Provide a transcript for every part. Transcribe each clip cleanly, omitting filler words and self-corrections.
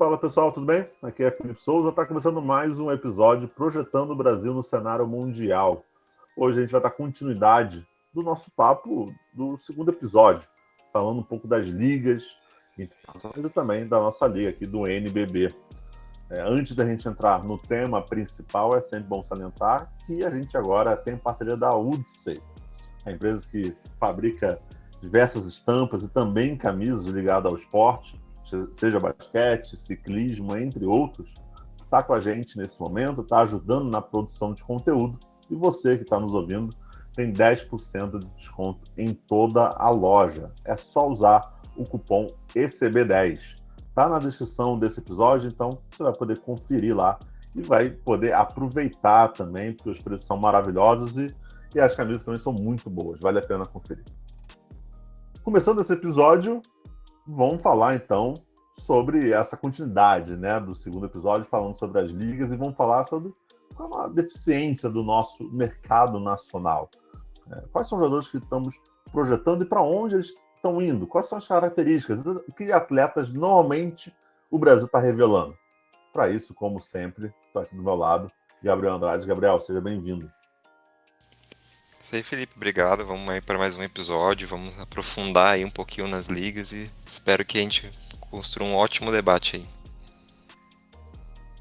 Fala pessoal, tudo bem? Aqui é Felipe Souza, está começando mais um episódio projetando o Brasil no cenário mundial. Hoje a gente vai dar continuidade do nosso papo do segundo episódio, falando um pouco das ligas internacionais e também da nossa liga aqui do NBB. Antes da gente entrar no tema principal, é sempre bom salientar que a gente agora tem parceria da Woodsey, a empresa que fabrica diversas estampas e também camisas ligadas ao esporte, seja basquete, ciclismo, entre outros, está com a gente nesse momento, está ajudando na produção de conteúdo. E você que está nos ouvindo tem 10% de desconto em toda a loja. É só usar o cupom ECB10. Está na descrição desse episódio, então você vai poder conferir lá e vai poder aproveitar também, porque os preços são maravilhosos e as camisas também são muito boas. Vale a pena conferir. Começando esse episódio, vamos falar então sobre essa continuidade, né, do segundo episódio, falando sobre as ligas, e vamos falar sobre qual é a deficiência do nosso mercado nacional. Quais são os jogadores que estamos projetando e para onde eles estão indo? Quais são as características? Que atletas normalmente o Brasil está revelando? Para isso, como sempre, está aqui do meu lado, Gabriel Andrade. Gabriel, seja bem-vindo. Isso aí, Felipe, obrigado. Vamos aí para mais um episódio. Vamos aprofundar aí um pouquinho nas ligas e espero que a gente construa um ótimo debate aí.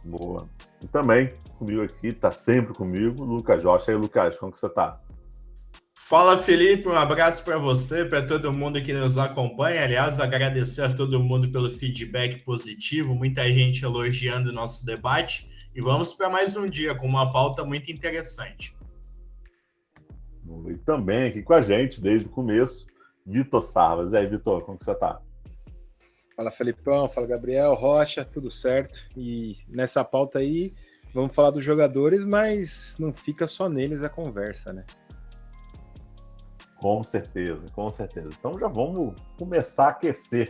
Boa. E também comigo aqui, está sempre comigo, Lucas Rocha. E aí, Lucas, como que você está? Fala, Felipe, um abraço para você, para todo mundo que nos acompanha. Aliás, agradecer a todo mundo pelo feedback positivo, muita gente elogiando o nosso debate. E vamos para mais um dia com uma pauta muito interessante. E também aqui com a gente, desde o começo, Vitor Sarvas. E aí, Vitor, como que você está? Fala, Felipão, fala, Gabriel, Rocha, tudo certo? E nessa pauta aí, vamos falar dos jogadores, mas não fica só neles a conversa, né? Com certeza, com certeza. Então já vamos começar a aquecer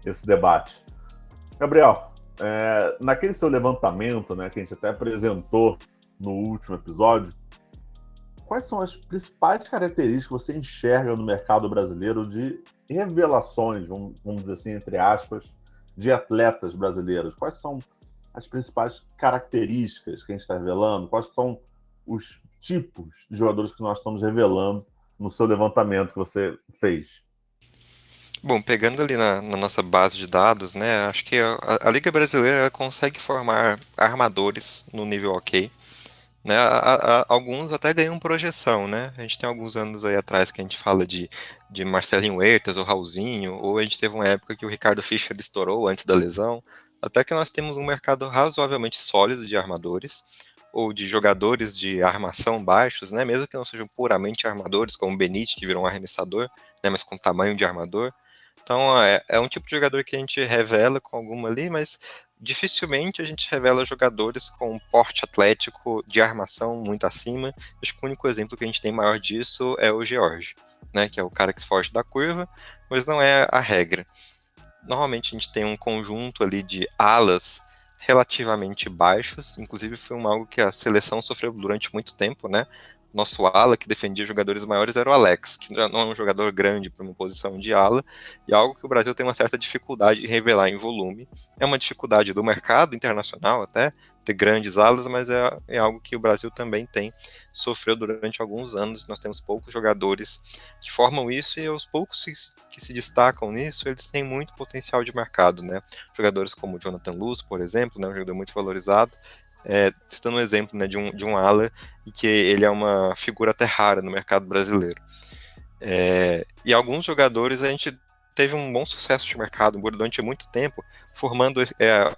esse debate. Gabriel, naquele seu levantamento, né, que a gente até apresentou no último episódio, quais são as principais características que você enxerga no mercado brasileiro de revelações, vamos dizer assim, entre aspas, de atletas brasileiros? Quais são as principais características que a gente está revelando? Quais são os tipos de jogadores que nós estamos revelando no seu levantamento que você fez? Bom, pegando ali na nossa base de dados, né, acho que a Liga Brasileira ela consegue formar armadores no nível ok, né, alguns até ganham projeção, né, a gente tem alguns anos aí atrás que a gente fala de Marcelinho Huertas ou Raulzinho, ou a gente teve uma época que o Ricardo Fischer estourou antes da lesão, até que nós temos um mercado razoavelmente sólido de armadores, ou de jogadores de armação baixos, né, mesmo que não sejam puramente armadores, como o Benítez, que virou um arremessador, né, mas com tamanho de armador. Então, é um tipo de jogador que a gente revela com alguma ali, mas dificilmente a gente revela jogadores com um porte atlético de armação muito acima. Acho que o único exemplo que a gente tem maior disso é o George, né, que é o cara que foge da curva, mas não é a regra. Normalmente a gente tem um conjunto ali de alas relativamente baixos, inclusive foi algo que a seleção sofreu durante muito tempo, né? Nosso ala que defendia jogadores maiores era o Alex, que já não é um jogador grande para uma posição de ala, e algo que o Brasil tem uma certa dificuldade em revelar em volume. É uma dificuldade do mercado internacional até, ter grandes alas, mas é algo que o Brasil também sofreu durante alguns anos. Nós temos poucos jogadores que formam isso, e aos poucos que se destacam nisso, eles têm muito potencial de mercado, né? Jogadores como o Jonathan Luz, por exemplo, né, um jogador muito valorizado, citando um exemplo, né, de um ala, e que ele é uma figura até rara no mercado brasileiro. E alguns jogadores a gente teve um bom sucesso de mercado durante muito tempo, formando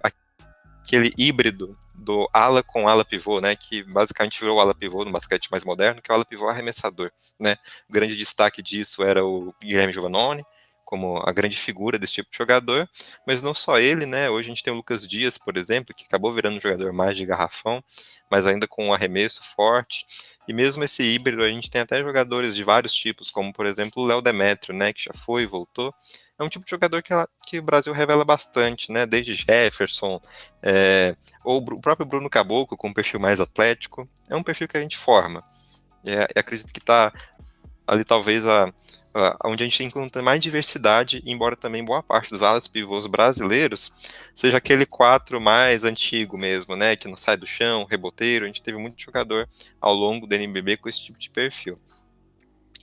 aquele híbrido do ala com ala pivô, né, que basicamente virou o ala pivô no basquete mais moderno, que é o ala pivô arremessador, né. O grande destaque disso era o Guilherme Giovannone, como a grande figura desse tipo de jogador, mas não só ele, né, hoje a gente tem o Lucas Dias, por exemplo, que acabou virando um jogador mais de garrafão, mas ainda com um arremesso forte, e mesmo esse híbrido a gente tem até jogadores de vários tipos, como por exemplo o Léo Demétrio, né, que já foi e voltou. É um tipo de jogador que o Brasil revela bastante, né, desde Jefferson, ou o próprio Bruno Caboclo, com um perfil mais atlético, é um perfil que a gente forma. E acredito que está ali talvez onde a gente encontra mais diversidade, embora também boa parte dos alas pivôs brasileiros seja aquele 4 mais antigo mesmo, né, que não sai do chão, reboteiro. A gente teve muito jogador ao longo do NBB com esse tipo de perfil.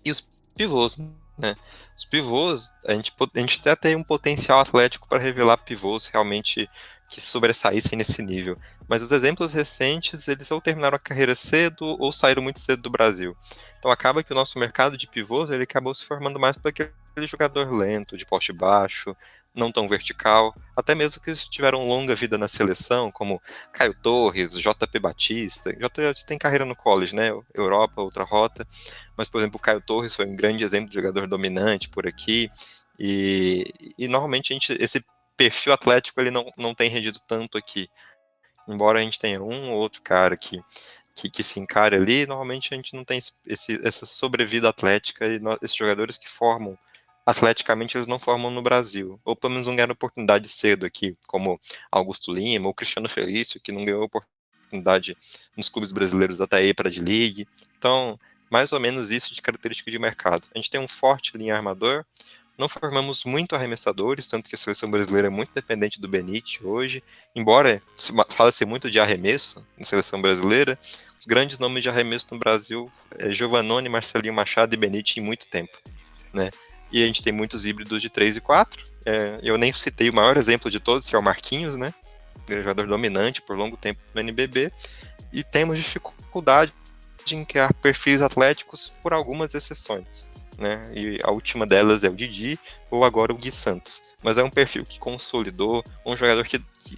E os pivôs, né? Os pivôs, a gente até tem um potencial atlético para revelar pivôs realmente que sobressaíssem nesse nível. Mas os exemplos recentes, eles ou terminaram a carreira cedo ou saíram muito cedo do Brasil. Então acaba que o nosso mercado de pivôs, ele acabou se formando mais para aquele jogador lento, de poste baixo, não tão vertical, até mesmo que tiveram longa vida na seleção, como Caio Torres, JP Batista. JP tem carreira no college, né? Europa, outra rota. Mas, por exemplo, o Caio Torres foi um grande exemplo de jogador dominante por aqui. E normalmente esse perfil atlético ele não tem rendido tanto aqui. Embora a gente tenha um ou outro cara que se encare ali, normalmente a gente não tem essa sobrevida atlética e esses jogadores que formam atleticamente eles não formam no Brasil, ou pelo menos não ganharam oportunidade cedo aqui, como Augusto Lima ou Cristiano Felício, que não ganhou oportunidade nos clubes brasileiros até aí para a D-League. Então, mais ou menos isso de característica de mercado. A gente tem um forte linha armador, não formamos muito arremessadores, tanto que a seleção brasileira é muito dependente do Benite hoje, embora fala-se muito de arremesso na seleção brasileira, os grandes nomes de arremesso no Brasil é Giovannone, Marcelinho Machado e Benite em muito tempo, né? E a gente tem muitos híbridos de 3 e 4. Eu nem citei o maior exemplo de todos, que é o Marquinhos, né? Jogador dominante por longo tempo no NBB. E temos dificuldade em criar perfis atléticos por algumas exceções, né? E a última delas é o Didi ou agora o Gui Santos. Mas é um perfil que consolidou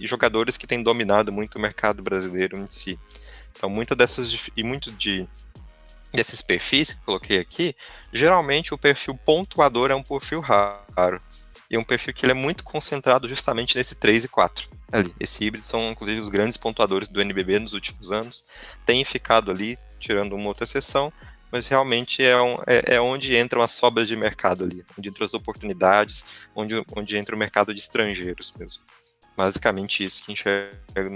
jogadores que têm dominado muito o mercado brasileiro em si. Então, desses perfis que eu coloquei aqui, geralmente o perfil pontuador é um perfil raro. E é um perfil que ele é muito concentrado justamente nesse 3 e 4. Ali. Esse híbrido são, inclusive, os grandes pontuadores do NBB nos últimos anos. Tem ficado ali, tirando uma outra exceção, mas realmente é onde entram as sobras de mercado ali, onde entram as oportunidades, onde entra o mercado de estrangeiros mesmo. Basicamente isso que a gente enxerga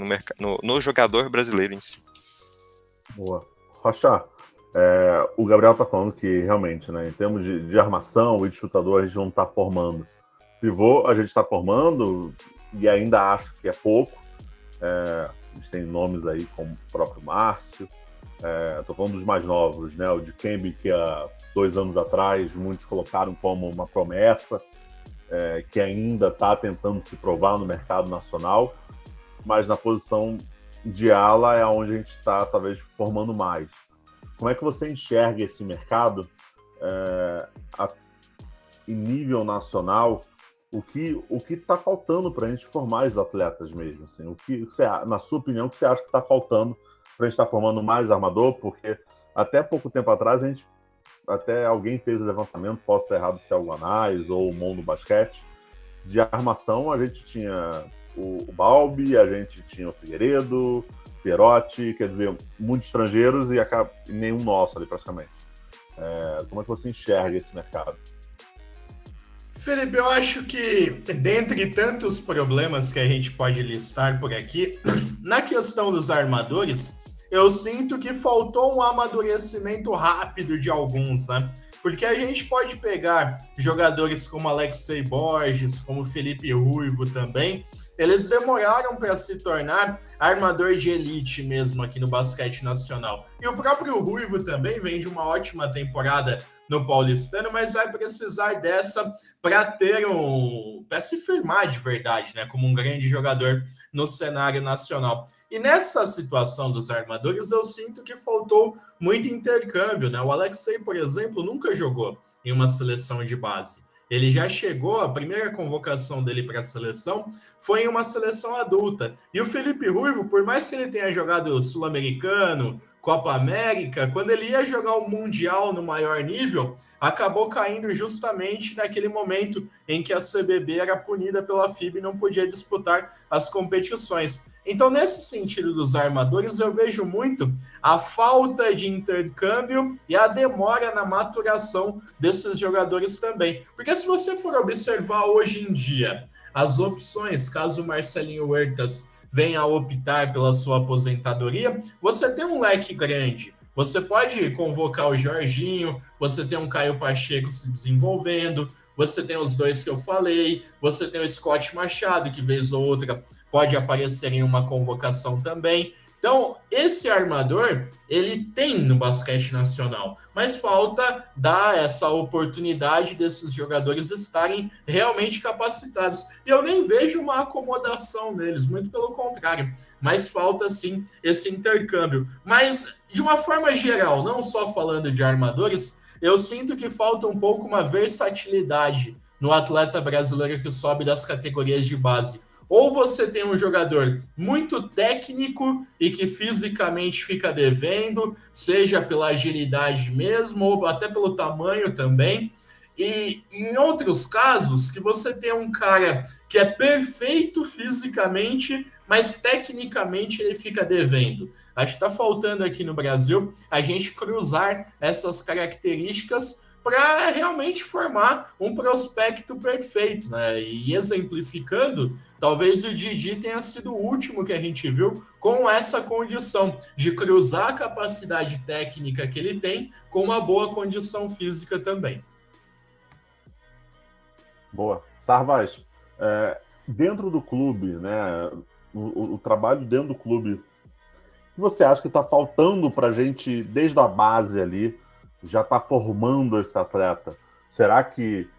no jogador brasileiro em si. Boa. Rocha, o Gabriel tá falando que realmente, né, em termos de armação e de chutador, a gente não tá formando. Pivô, a gente tá formando e ainda acho que é pouco. A gente tem nomes aí como o próprio Márcio. Tô falando dos mais novos, né? O Dikembe, que há 2 anos atrás muitos colocaram como uma promessa, que ainda está tentando se provar no mercado nacional, mas na posição de ala é onde a gente está talvez formando mais. Como é que você enxerga esse mercado em nível nacional? O que está faltando para a gente formar os atletas mesmo? Assim? O que você, na sua opinião, o que você acha que está faltando para a gente estar formando mais armador? Porque até pouco tempo atrás até alguém fez o levantamento, posso estar errado se é o Guanais ou o Mundo Basquete, de armação a gente tinha o Balbi, a gente tinha o Figueiredo, Pierotti, quer dizer, muitos estrangeiros e nenhum nosso ali praticamente. Como é que você enxerga esse mercado? Felipe, eu acho que, dentre tantos problemas que a gente pode listar por aqui, na questão dos armadores, eu sinto que faltou um amadurecimento rápido de alguns, né? Porque a gente pode pegar jogadores como Alexei Borges, como Felipe Ruivo também, eles demoraram para se tornar armador de elite mesmo aqui no basquete nacional. E o próprio Ruivo também vem de uma ótima temporada no Paulistano, mas vai precisar dessa para se firmar de verdade, né, como um grande jogador no cenário nacional. E nessa situação dos armadores, eu sinto que faltou muito intercâmbio, né? O Alexei, por exemplo, nunca jogou em uma seleção de base. Ele já chegou, a primeira convocação dele para a seleção foi em uma seleção adulta. E o Felipe Ruivo, por mais que ele tenha jogado Sul-Americano, Copa América, quando ele ia jogar o Mundial no maior nível, acabou caindo justamente naquele momento em que a CBB era punida pela FIBA e não podia disputar as competições. Então, nesse sentido dos armadores, eu vejo muito a falta de intercâmbio e a demora na maturação desses jogadores também. Porque se você for observar hoje em dia, as opções, caso o Marcelinho Huertas venha a optar pela sua aposentadoria, você tem um leque grande. Você pode convocar o Jorginho, você tem um Caio Pacheco se desenvolvendo, você tem os dois que eu falei, você tem o Scott Machado, que vez ou outra pode aparecer em uma convocação também. Então, esse armador, ele tem no basquete nacional, mas falta dar essa oportunidade desses jogadores estarem realmente capacitados. E eu nem vejo uma acomodação neles, muito pelo contrário, mas falta sim esse intercâmbio. Mas, de uma forma geral, não só falando de armadores, eu sinto que falta um pouco uma versatilidade no atleta brasileiro que sobe das categorias de base. Ou você tem um jogador muito técnico e que fisicamente fica devendo, seja pela agilidade mesmo, ou até pelo tamanho também. E em outros casos, que você tem um cara que é perfeito fisicamente, mas tecnicamente ele fica devendo. Acho que está faltando aqui no Brasil a gente cruzar essas características para realmente formar um prospecto perfeito, né? E exemplificando, talvez o Didi tenha sido o último que a gente viu com essa condição de cruzar a capacidade técnica que ele tem com uma boa condição física também. Boa. Sarvaz, dentro do clube, né, o trabalho dentro do clube, o que você acha que está faltando para a gente, desde a base ali, já está formando esse atleta? Será que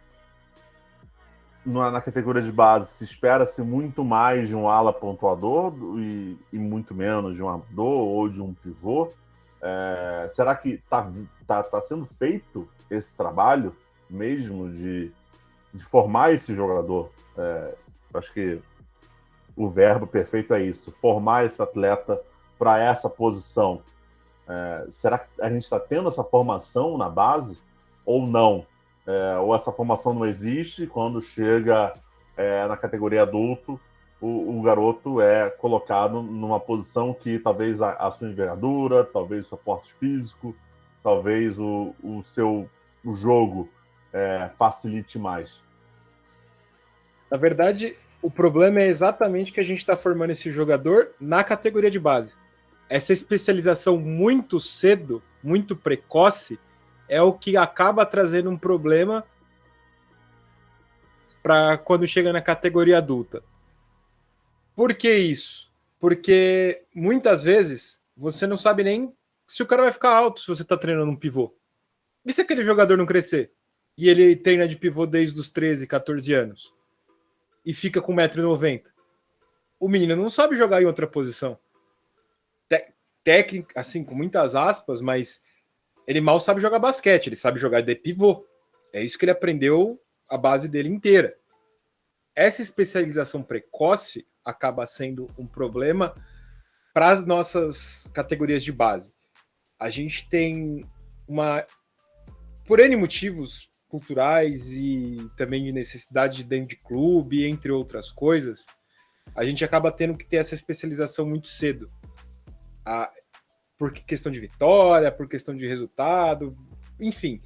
na categoria de base se espera-se muito mais de um ala pontuador e muito menos de um armador ou de um pivô? Será que tá sendo feito esse trabalho mesmo de formar esse jogador? Acho que o verbo perfeito é isso, formar esse atleta para essa posição. Será que a gente está tendo essa formação na base ou não? Ou essa formação não existe, quando chega na categoria adulto, o garoto é colocado numa posição que talvez a sua envergadura, talvez o seu porte físico, talvez o jogo facilite mais. Na verdade, o problema é exatamente que a gente está formando esse jogador na categoria de base. Essa especialização muito cedo, muito precoce, é o que acaba trazendo um problema para quando chega na categoria adulta. Por que isso? Porque muitas vezes você não sabe nem se o cara vai ficar alto se você está treinando um pivô. E se aquele jogador não crescer? E ele treina de pivô desde os 13, 14 anos? E fica com 1,90 m. O menino não sabe jogar em outra posição. Técnica, assim, com muitas aspas, mas ele mal sabe jogar basquete, ele sabe jogar de pivô. É isso que ele aprendeu a base dele inteira. Essa especialização precoce acaba sendo um problema para as nossas categorias de base. A gente tem por N motivos culturais e também de necessidade de dentro de clube, entre outras coisas, a gente acaba tendo que ter essa especialização muito cedo. Por questão de vitória, por questão de resultado, enfim.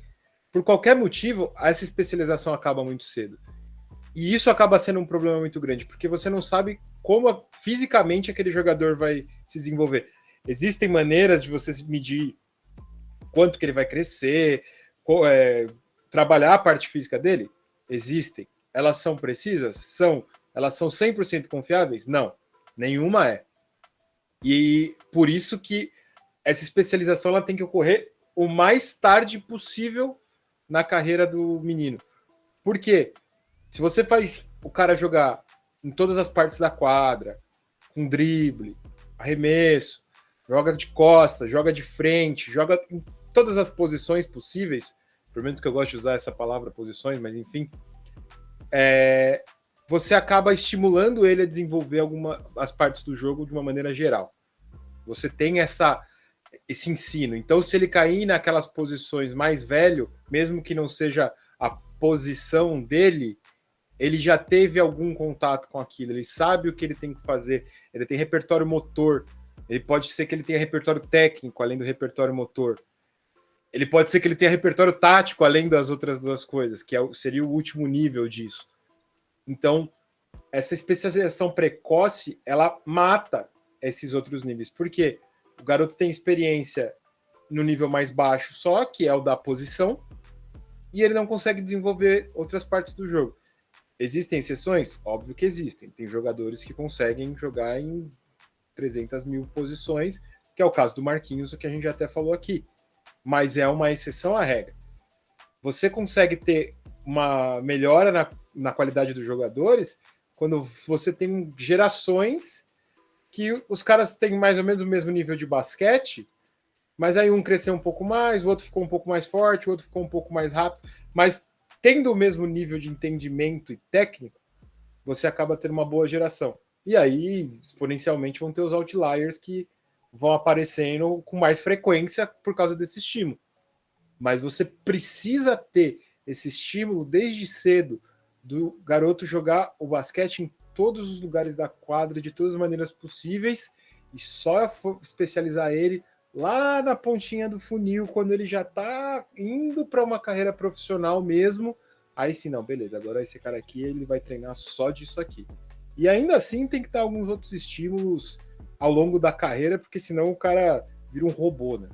Por qualquer motivo, essa especialização acaba muito cedo. E isso acaba sendo um problema muito grande, porque você não sabe como fisicamente aquele jogador vai se desenvolver. Existem maneiras de você medir quanto que ele vai crescer, trabalhar a parte física dele? Existem. Elas são precisas? São. Elas são 100% confiáveis? Não. Nenhuma é. E por isso que essa especialização ela tem que ocorrer o mais tarde possível na carreira do menino. Por quê? Se você faz o cara jogar em todas as partes da quadra, com drible, arremesso, joga de costa, joga de frente, joga em todas as posições possíveis, pelo menos que eu gosto de usar essa palavra posições, mas enfim, você acaba estimulando ele a desenvolver as partes do jogo de uma maneira geral. Você tem esse ensino. Então, se ele cair naquelas posições mais velho, mesmo que não seja a posição dele, ele já teve algum contato com aquilo, ele sabe o que ele tem que fazer, ele tem repertório motor, ele pode ser que ele tenha repertório técnico, além do repertório motor. Ele pode ser que ele tenha repertório tático, além das outras duas coisas, que seria o último nível disso. Então, essa especialização precoce, ela mata esses outros níveis. Por quê? O garoto tem experiência no nível mais baixo só, que é o da posição, e ele não consegue desenvolver outras partes do jogo. Existem exceções? Óbvio que existem. Tem jogadores que conseguem jogar em 300 mil posições, que é o caso do Marquinhos, que a gente já até falou aqui. Mas é uma exceção à regra. Você consegue ter uma melhora na qualidade dos jogadores quando você tem gerações que os caras têm mais ou menos o mesmo nível de basquete, mas aí um cresceu um pouco mais, o outro ficou um pouco mais forte, o outro ficou um pouco mais rápido, mas tendo o mesmo nível de entendimento e técnico, você acaba tendo uma boa geração. E aí, exponencialmente, vão ter os outliers que vão aparecendo com mais frequência por causa desse estímulo. Mas você precisa ter esse estímulo desde cedo do garoto jogar o basquete em todos os lugares da quadra, de todas as maneiras possíveis, e só especializar ele lá na pontinha do funil, quando ele já está indo para uma carreira profissional mesmo. Aí sim, não, beleza, agora esse cara aqui ele vai treinar só disso aqui. E ainda assim tem que dar alguns outros estímulos ao longo da carreira, porque senão o cara vira um robô, né?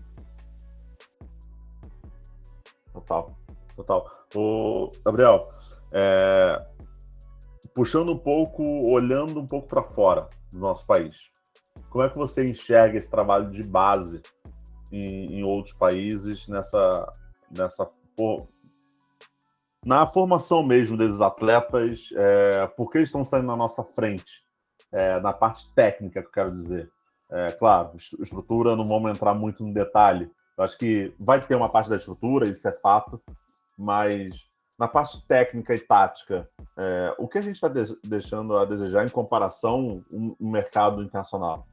Total. Ô, Gabriel, puxando um pouco, olhando um pouco para fora do nosso país, como é que você enxerga esse trabalho de base em outros países, na formação mesmo desses atletas, porque eles estão saindo na nossa frente, na parte técnica, que eu quero dizer. Claro, estrutura, não vamos entrar muito no detalhe. Eu acho que vai ter uma parte da estrutura, isso é fato, mas na parte técnica e tática, o que a gente está deixando a desejar em comparação ao mercado internacional?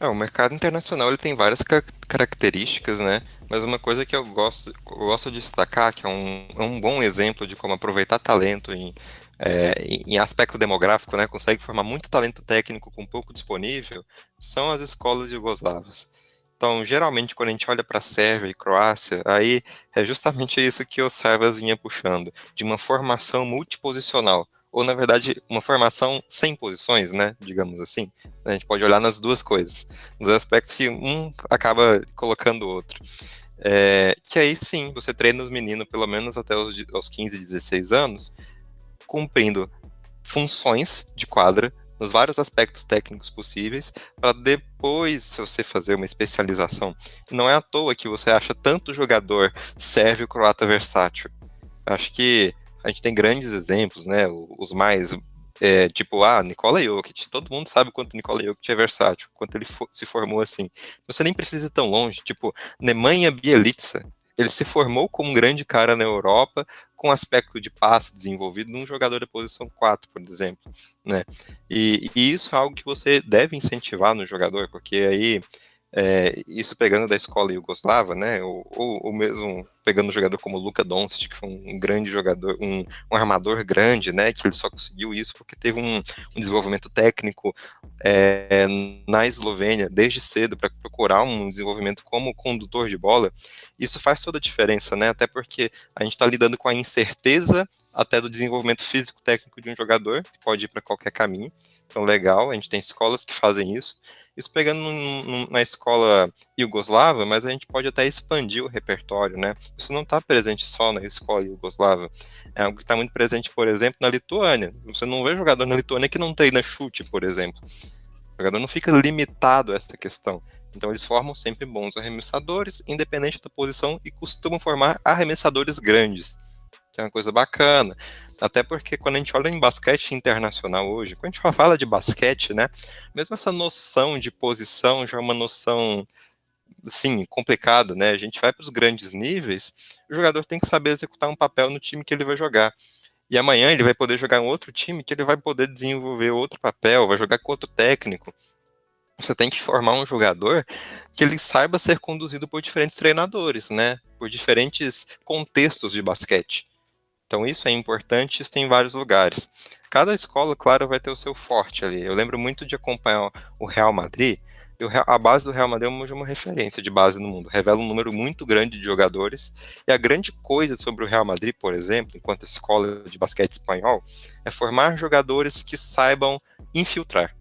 O mercado internacional ele tem várias características, né? Mas uma coisa que eu gosto de destacar, que é um bom exemplo de como aproveitar talento em aspecto demográfico, né? Consegue formar muito talento técnico com pouco disponível, são as escolas jugoslavas. Então, geralmente, quando a gente olha para a Sérvia e Croácia, aí é justamente isso que o Sarvas vinha puxando, de uma formação multiposicional, ou, na verdade, uma formação sem posições, né, digamos assim. A gente pode olhar nas duas coisas, nos aspectos que um acaba colocando o outro. Que aí, sim, você treina os meninos pelo menos até os 15, 16 anos, cumprindo funções de quadra, nos vários aspectos técnicos possíveis, para depois você fazer uma especialização. Não é à toa que você acha tanto jogador sérvio, croata, versátil. Acho que a gente tem grandes exemplos, né? Os mais, tipo, Nikola Jokic. Todo mundo sabe quanto Nikola Jokic é versátil, quanto ele se formou assim. Você nem precisa ir tão longe. Tipo, Nemanja Bjelica. Ele se formou como um grande cara na Europa, com aspecto de passe desenvolvido num jogador da posição 4, por exemplo, né? E isso é algo que você deve incentivar no jogador, porque aí, isso pegando da escola iugoslava, né? Ou mesmo pegando um jogador como o Luka Doncic, que foi um grande jogador, um armador grande, né? Que ele só conseguiu isso porque teve um desenvolvimento técnico na Eslovênia desde cedo para procurar um desenvolvimento como condutor de bola. Isso faz toda a diferença, né? Até porque a gente está lidando com a incerteza até do desenvolvimento físico-técnico de um jogador, que pode ir para qualquer caminho. Então, legal, a gente tem escolas que fazem isso. Isso pegando na escola iugoslava, mas a gente pode até expandir o repertório, né? Isso não está presente só na escola iugoslava. É algo que está muito presente, por exemplo, na Lituânia. Você não vê jogador na Lituânia que não treina chute, por exemplo. O jogador não fica limitado a essa questão. Então eles formam sempre bons arremessadores, independente da posição, e costumam formar arremessadores grandes. Que é uma coisa bacana. Até porque quando a gente olha em basquete internacional hoje, quando a gente fala de basquete, né, mesmo essa noção de posição já é uma noção, assim, complicada, né? A gente vai para os grandes níveis, o jogador tem que saber executar um papel no time que ele vai jogar. E amanhã ele vai poder jogar em outro time que ele vai poder desenvolver outro papel, vai jogar com outro técnico. Você tem que formar um jogador que ele saiba ser conduzido por diferentes treinadores, né? Por diferentes contextos de basquete. Então isso é importante, isso tem em vários lugares. Cada escola, claro, vai ter o seu forte ali. Eu lembro muito de acompanhar o Real Madrid, e a base do Real Madrid é uma referência de base no mundo. Revela um número muito grande de jogadores, e a grande coisa sobre o Real Madrid, por exemplo, enquanto escola de basquete espanhol, é formar jogadores que saibam infiltrar,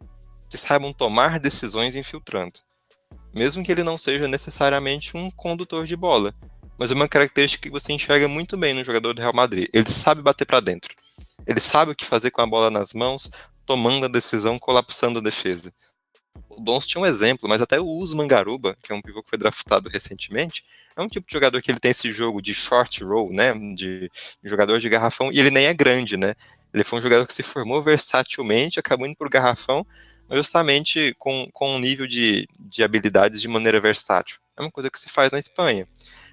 que saibam tomar decisões infiltrando. mesmo que ele não seja necessariamente um condutor de bola. Mas é uma característica que você enxerga muito bem no jogador do Real Madrid. Ele sabe bater para dentro. Ele sabe o que fazer com a bola nas mãos, tomando a decisão, colapsando a defesa. O Dons tinha um exemplo, mas até o Usman Garuba, que é um pivô que foi draftado recentemente, é um tipo de jogador que ele tem esse jogo de short roll, né, de jogador de garrafão, e ele nem é grande, né. Ele foi um jogador que se formou versatilmente, acabou indo pro garrafão, justamente com um nível de habilidades de maneira versátil. É uma coisa que se faz na Espanha.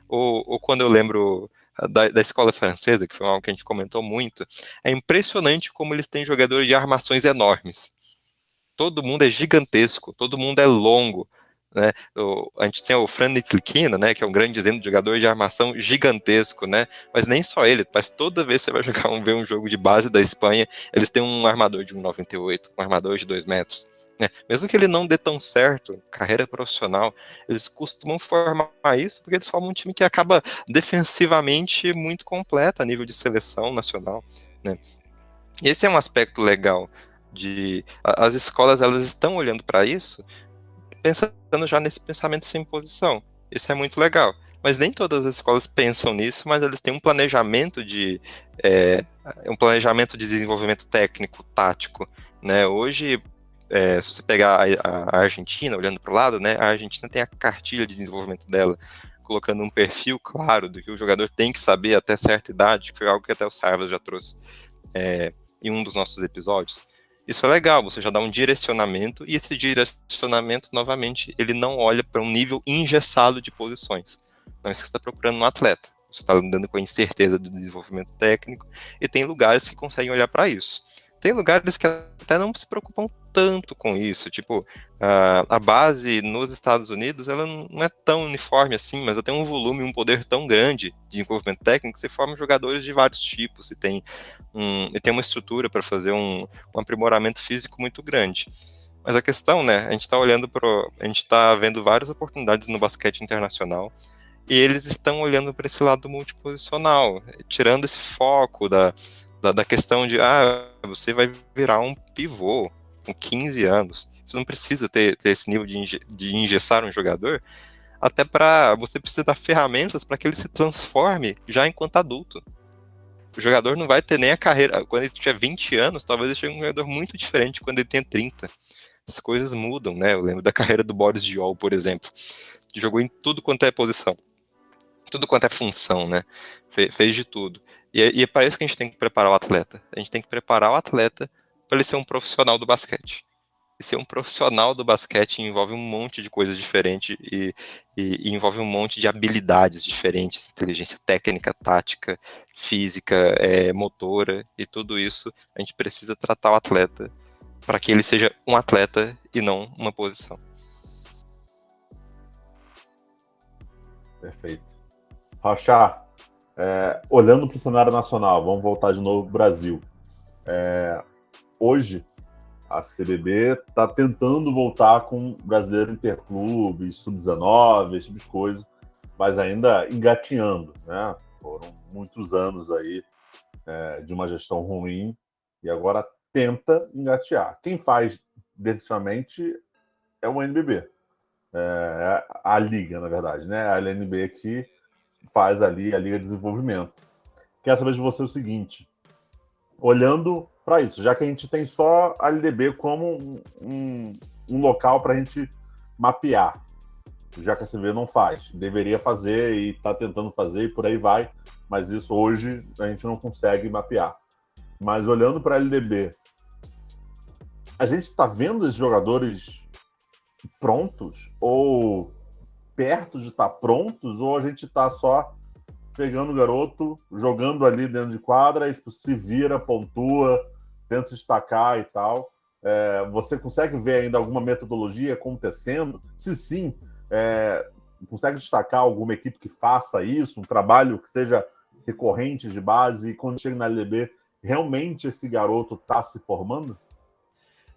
Ou quando eu lembro da escola francesa, que foi algo que a gente comentou muito, é impressionante como eles têm jogadores de armações enormes. Todo mundo é gigantesco, todo mundo é longo, né? A gente tem o Fran Ntilikina, né, que é um grande exemplo de jogador de armação gigantesco, né? Mas nem só ele, mas toda vez que você vai ver um jogo de base da Espanha, eles têm um armador de 1,98, um armador de 2 metros. Né? Mesmo que ele não dê tão certo, carreira profissional, eles costumam formar isso porque eles formam um time que acaba defensivamente muito completo a nível de seleção nacional, né? Esse é um aspecto legal as escolas, elas estão olhando para isso, pensando já nesse pensamento sem posição. Isso é muito legal. Mas nem todas as escolas pensam nisso, mas eles têm um planejamento de desenvolvimento técnico, tático, né? Hoje, se você pegar a Argentina, olhando para o lado, né? A Argentina tem a cartilha de desenvolvimento dela, colocando um perfil claro do que o jogador tem que saber até certa idade, que foi algo que até o Sarvas já trouxe em um dos nossos episódios. Isso é legal, você já dá um direcionamento, e esse direcionamento, novamente, ele não olha para um nível engessado de posições. Não é isso que você está procurando no atleta. Você está lidando com a incerteza do desenvolvimento técnico, e tem lugares que conseguem olhar para isso. Tem lugares que até não se preocupam tanto com isso, tipo, a base nos Estados Unidos, ela não é tão uniforme assim, mas ela tem um volume, um poder tão grande de desenvolvimento técnico, que você forma jogadores de vários tipos, e tem uma estrutura para fazer um aprimoramento físico muito grande. Mas a questão, né, a gente está vendo várias oportunidades no basquete internacional, e eles estão olhando para esse lado multiposicional, tirando esse foco da questão de, você vai virar um pivô com 15 anos, você não precisa ter esse nível de engessar um jogador, até para você precisa dar ferramentas para que ele se transforme já enquanto adulto. O jogador não vai ter nem a carreira, quando ele tiver 20 anos, talvez ele chegue um jogador muito diferente quando ele tenha 30. As coisas mudam, né? Eu lembro da carreira do Boris Diaw, por exemplo, que jogou em tudo quanto é posição, tudo quanto é função, né? Fez de tudo. E é para isso que a gente tem que preparar o atleta. A gente tem que preparar o atleta para ele ser um profissional do basquete. E ser um profissional do basquete envolve um monte de coisas diferentes e envolve um monte de habilidades diferentes, inteligência técnica, tática, física, motora, e tudo isso a gente precisa tratar o atleta para que ele seja um atleta e não uma posição. Perfeito. Rachá, olhando para o cenário nacional, vamos voltar de novo para o Brasil. Hoje, a CBB está tentando voltar com brasileiro interclube, sub-19, esse tipo de coisa, mas ainda engatinhando, né? Foram muitos anos aí de uma gestão ruim e agora tenta engatear. Quem faz definitivamente é o NBB, a liga, na verdade, né? A LNB que faz ali a Liga de Desenvolvimento. Quero saber de você o seguinte, olhando para isso, já que a gente tem só a LDB como um local para a gente mapear, já que a CBB não faz, deveria fazer e está tentando fazer e por aí vai, mas isso hoje a gente não consegue mapear. Mas olhando para a LDB, a gente está vendo esses jogadores prontos ou perto de estar prontos, ou a gente está só pegando o garoto, jogando ali dentro de quadra e se vira, pontua, tenta se destacar e tal. Você consegue ver ainda alguma metodologia acontecendo? Se sim, consegue destacar alguma equipe que faça isso, um trabalho que seja recorrente de base, e quando chega na LDB, realmente esse garoto está se formando?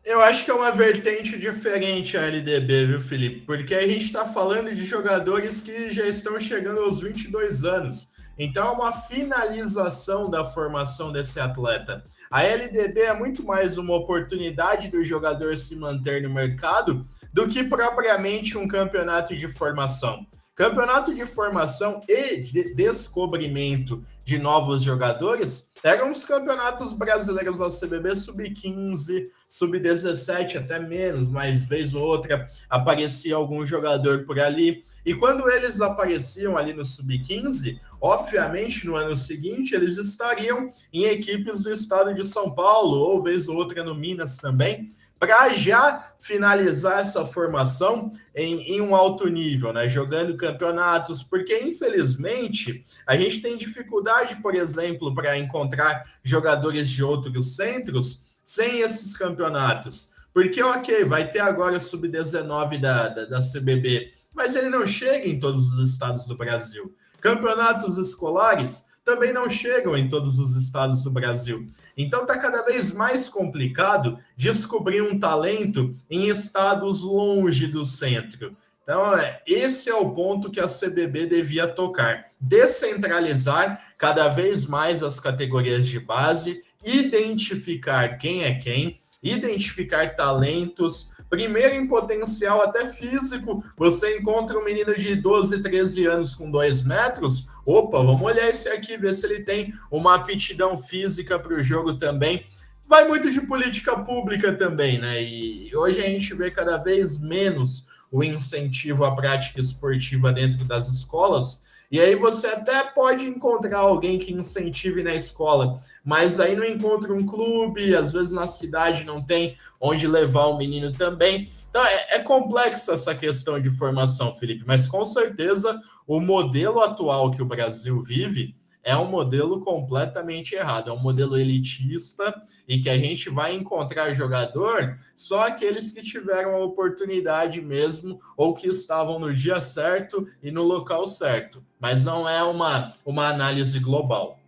Eu acho que é uma vertente diferente a LDB, viu, Felipe? Porque a gente está falando de jogadores que já estão chegando aos 22 anos. Então é uma finalização da formação desse atleta. A LDB é muito mais uma oportunidade do jogador se manter no mercado do que propriamente um campeonato de formação. Campeonato de formação e de descobrimento de novos jogadores eram os campeonatos brasileiros da CBB sub-15, sub-17, até menos, mas vez ou outra aparecia algum jogador por ali. E quando eles apareciam ali no sub-15, obviamente no ano seguinte eles estariam em equipes do estado de São Paulo, ou vez ou outra no Minas também, para já finalizar essa formação em um alto nível, né? Jogando campeonatos, porque infelizmente a gente tem dificuldade, por exemplo, para encontrar jogadores de outros centros sem esses campeonatos. Porque, ok, vai ter agora o Sub-19 da CBB, mas ele não chega em todos os estados do Brasil. Campeonatos escolares também não chegam em todos os estados do Brasil. Então está cada vez mais complicado descobrir um talento em estados longe do centro. Então, esse é o ponto que a CBB devia tocar. Descentralizar cada vez mais as categorias de base, identificar quem é quem, identificar talentos, primeiro em potencial até físico, você encontra um menino de 12, 13 anos com 2 metros, opa, vamos olhar esse aqui, ver se ele tem uma aptidão física para o jogo também. Vai muito de política pública também, né? E hoje a gente vê cada vez menos o incentivo à prática esportiva dentro das escolas, e aí você até pode encontrar alguém que incentive na escola, mas aí não encontra um clube, às vezes na cidade não tem onde levar o menino também. Então é complexa essa questão de formação, Felipe, mas com certeza o modelo atual que o Brasil vive é um modelo completamente errado, é um modelo elitista e que a gente vai encontrar jogador só aqueles que tiveram a oportunidade mesmo ou que estavam no dia certo e no local certo, mas não é uma análise global.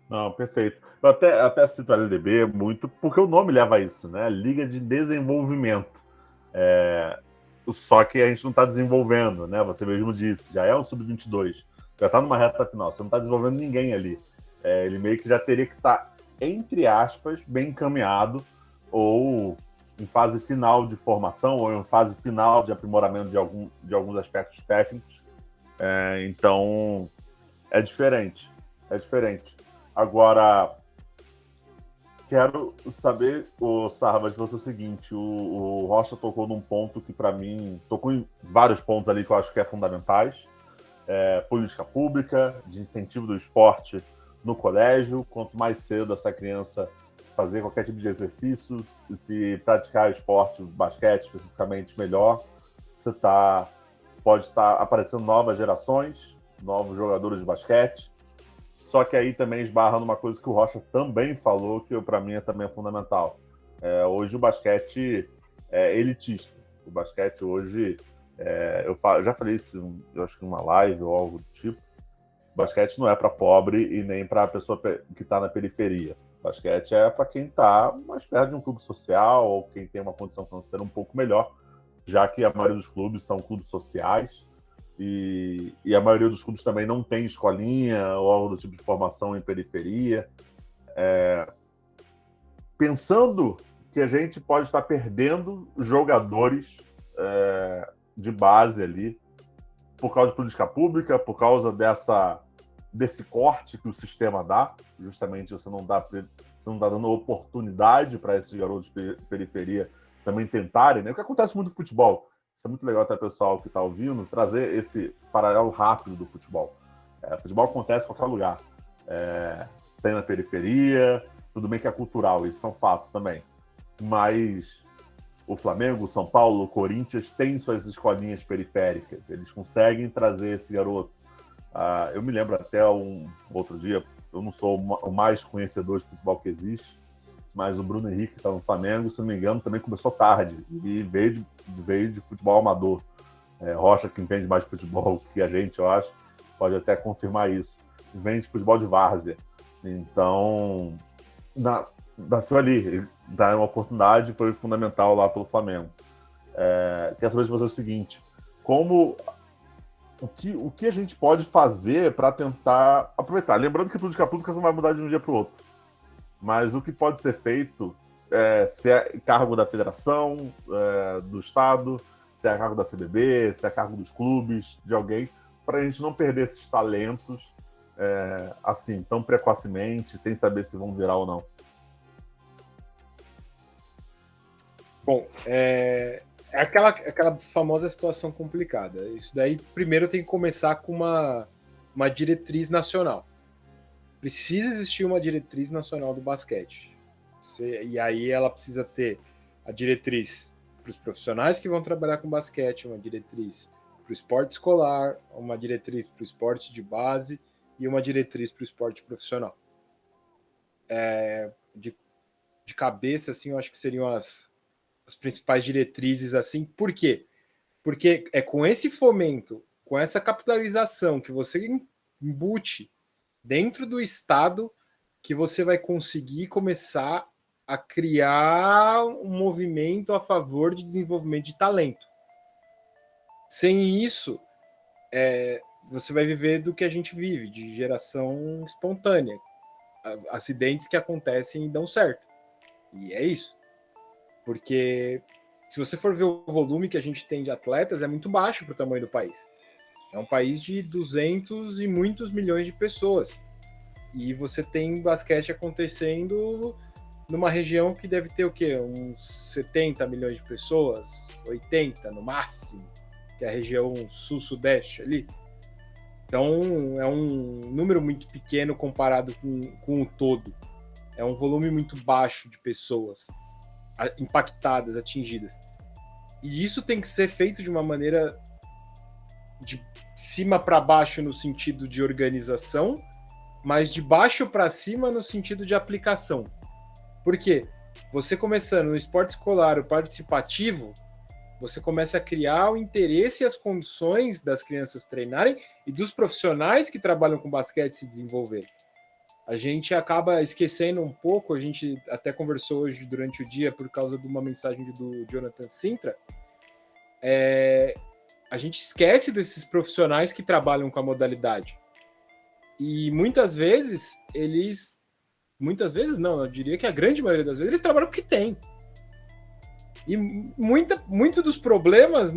Não, perfeito. Eu até cito a LDB muito, porque o nome leva a isso, né? Liga de Desenvolvimento. Só que a gente não está desenvolvendo, né? Você mesmo disse, já é um Sub-22. Já está numa reta final, você não está desenvolvendo ninguém ali. Ele meio que já teria que estar, entre aspas, bem encaminhado, ou em fase final de formação, ou em fase final de aprimoramento de alguns aspectos técnicos. Então, é diferente. Agora, quero saber, Sarva, de você o seguinte, o Rocha tocou num ponto que, para mim, tocou em vários pontos ali que eu acho que é fundamentais. Política pública, de incentivo do esporte no colégio, quanto mais cedo essa criança fazer qualquer tipo de exercício, se praticar esporte, basquete especificamente, melhor. Pode estar aparecendo novas gerações, novos jogadores de basquete, só que aí também esbarra numa coisa que o Rocha também falou, que para mim também é fundamental. Hoje o basquete é elitista. O basquete hoje... já falei isso, eu acho que numa live ou algo do tipo. Basquete não é para pobre e nem para a pessoa que está na periferia. Basquete é para quem está mais perto de um clube social ou quem tem uma condição financeira um pouco melhor, já que a maioria dos clubes são clubes sociais e a maioria dos clubes também não tem escolinha ou algo do tipo de formação em periferia. Pensando que a gente pode estar perdendo jogadores de base ali, por causa de política pública, por causa desse corte que o sistema dá, justamente você não está dando oportunidade para esses garotos de periferia também tentarem, né? O que acontece muito no futebol, isso é muito legal até o pessoal que está ouvindo, trazer esse paralelo rápido do futebol. Futebol acontece em qualquer lugar, tem na periferia, tudo bem que é cultural, isso são fatos também, mas o Flamengo, o São Paulo, o Corinthians têm suas escolinhas periféricas. Eles conseguem trazer esse garoto. Eu me lembro até um outro dia, eu não sou o mais conhecedor de futebol que existe, mas o Bruno Henrique, que está no Flamengo, se não me engano, também começou tarde e veio de futebol amador. Rocha, que entende mais de futebol que a gente, eu acho, pode até confirmar isso. Vem de futebol de várzea. Então, nasceu ali, dar uma oportunidade foi fundamental lá pelo Flamengo. Quero saber de você o seguinte: o que a gente pode fazer para tentar aproveitar? Lembrando que a política pública não vai mudar de um dia para o outro, mas o que pode ser feito se é cargo da federação, do estado, se é cargo da CBB, se é cargo dos clubes, de alguém, para a gente não perder esses talentos assim, tão precocemente, sem saber se vão virar ou não. Bom, é aquela famosa situação complicada. Isso daí, primeiro, tem que começar com uma diretriz nacional. Precisa existir uma diretriz nacional do basquete. E aí ela precisa ter a diretriz para os profissionais que vão trabalhar com basquete, uma diretriz para o esporte escolar, uma diretriz para o esporte de base e uma diretriz para o esporte profissional. De cabeça, assim, eu acho que seriam as principais diretrizes, assim. Por quê? Porque é com esse fomento, com essa capitalização que você embute dentro do Estado que você vai conseguir começar a criar um movimento a favor de desenvolvimento de talento. Sem isso, você vai viver do que a gente vive, de geração espontânea. Acidentes que acontecem e dão certo. E é isso. Porque se você for ver o volume que a gente tem de atletas, é muito baixo para o tamanho do país. É um país de 200 e muitos milhões de pessoas. E você tem basquete acontecendo numa região que deve ter o quê? Uns 70 milhões de pessoas, 80 no máximo, que é a região sul-sudeste ali. Então, é um número muito pequeno comparado com o todo. É um volume muito baixo de pessoas impactadas, atingidas. E isso tem que ser feito de uma maneira de cima para baixo no sentido de organização, mas de baixo para cima no sentido de aplicação. Por quê? Você começando no esporte escolar, o participativo, você começa a criar o interesse e as condições das crianças treinarem e dos profissionais que trabalham com basquete se desenvolverem. A gente acaba esquecendo um pouco, a gente até conversou hoje durante o dia por causa de uma mensagem do Jonathan Sintra, a gente esquece desses profissionais que trabalham com a modalidade. E muitas vezes não, eu diria que a grande maioria das vezes eles trabalham com o que tem. E muito dos problemas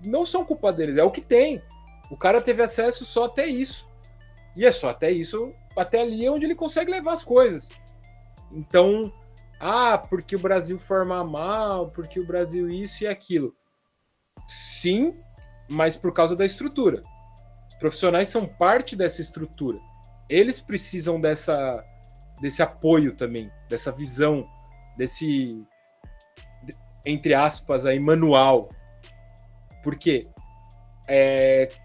não são culpa deles, é o que tem. O cara teve acesso só até isso. E é só até isso, até ali é onde ele consegue levar as coisas. Então, porque o Brasil forma mal, porque o Brasil isso e aquilo. Sim, mas por causa da estrutura. Os profissionais são parte dessa estrutura. Eles precisam desse apoio também, dessa visão, desse, entre aspas, aí, manual. Por quê?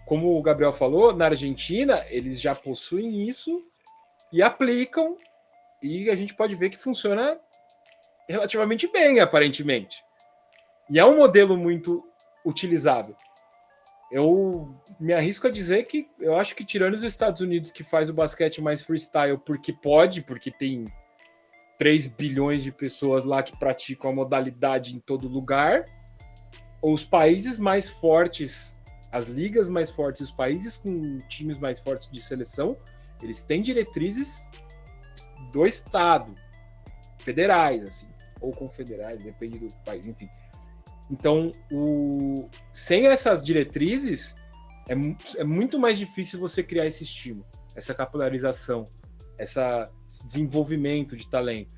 Como o Gabriel falou, na Argentina, eles já possuem isso e aplicam, e a gente pode ver que funciona relativamente bem, aparentemente. E é um modelo muito utilizado. Eu me arrisco a dizer que eu acho que, tirando os Estados Unidos, que faz o basquete mais freestyle porque pode, porque tem 3 bilhões de pessoas lá que praticam a modalidade em todo lugar, os países mais fortes, as ligas mais fortes, os países com times mais fortes de seleção, eles têm diretrizes do Estado, federais, assim, ou confederais, depende do país, enfim. Então, sem essas diretrizes, é muito mais difícil você criar esse estímulo, essa capilarização, esse desenvolvimento de talento.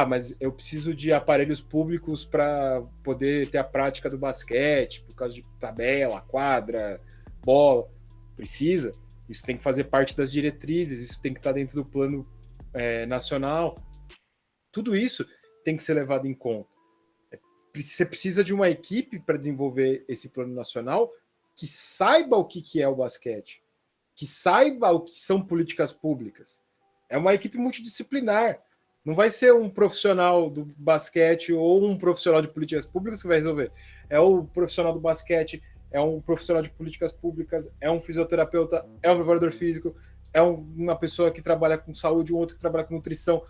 Mas eu preciso de aparelhos públicos para poder ter a prática do basquete, por causa de tabela, quadra, bola. Precisa. Isso tem que fazer parte das diretrizes, isso tem que estar dentro do plano nacional. Tudo isso tem que ser levado em conta. Você precisa de uma equipe para desenvolver esse plano nacional que saiba o que é o basquete, que saiba o que são políticas públicas. É uma equipe multidisciplinar. Não vai ser um profissional do basquete ou um profissional de políticas públicas que vai resolver. É o profissional do basquete, é um profissional de políticas públicas, é um fisioterapeuta, é um preparador físico, é uma pessoa que trabalha com saúde, um outro que trabalha com nutrição.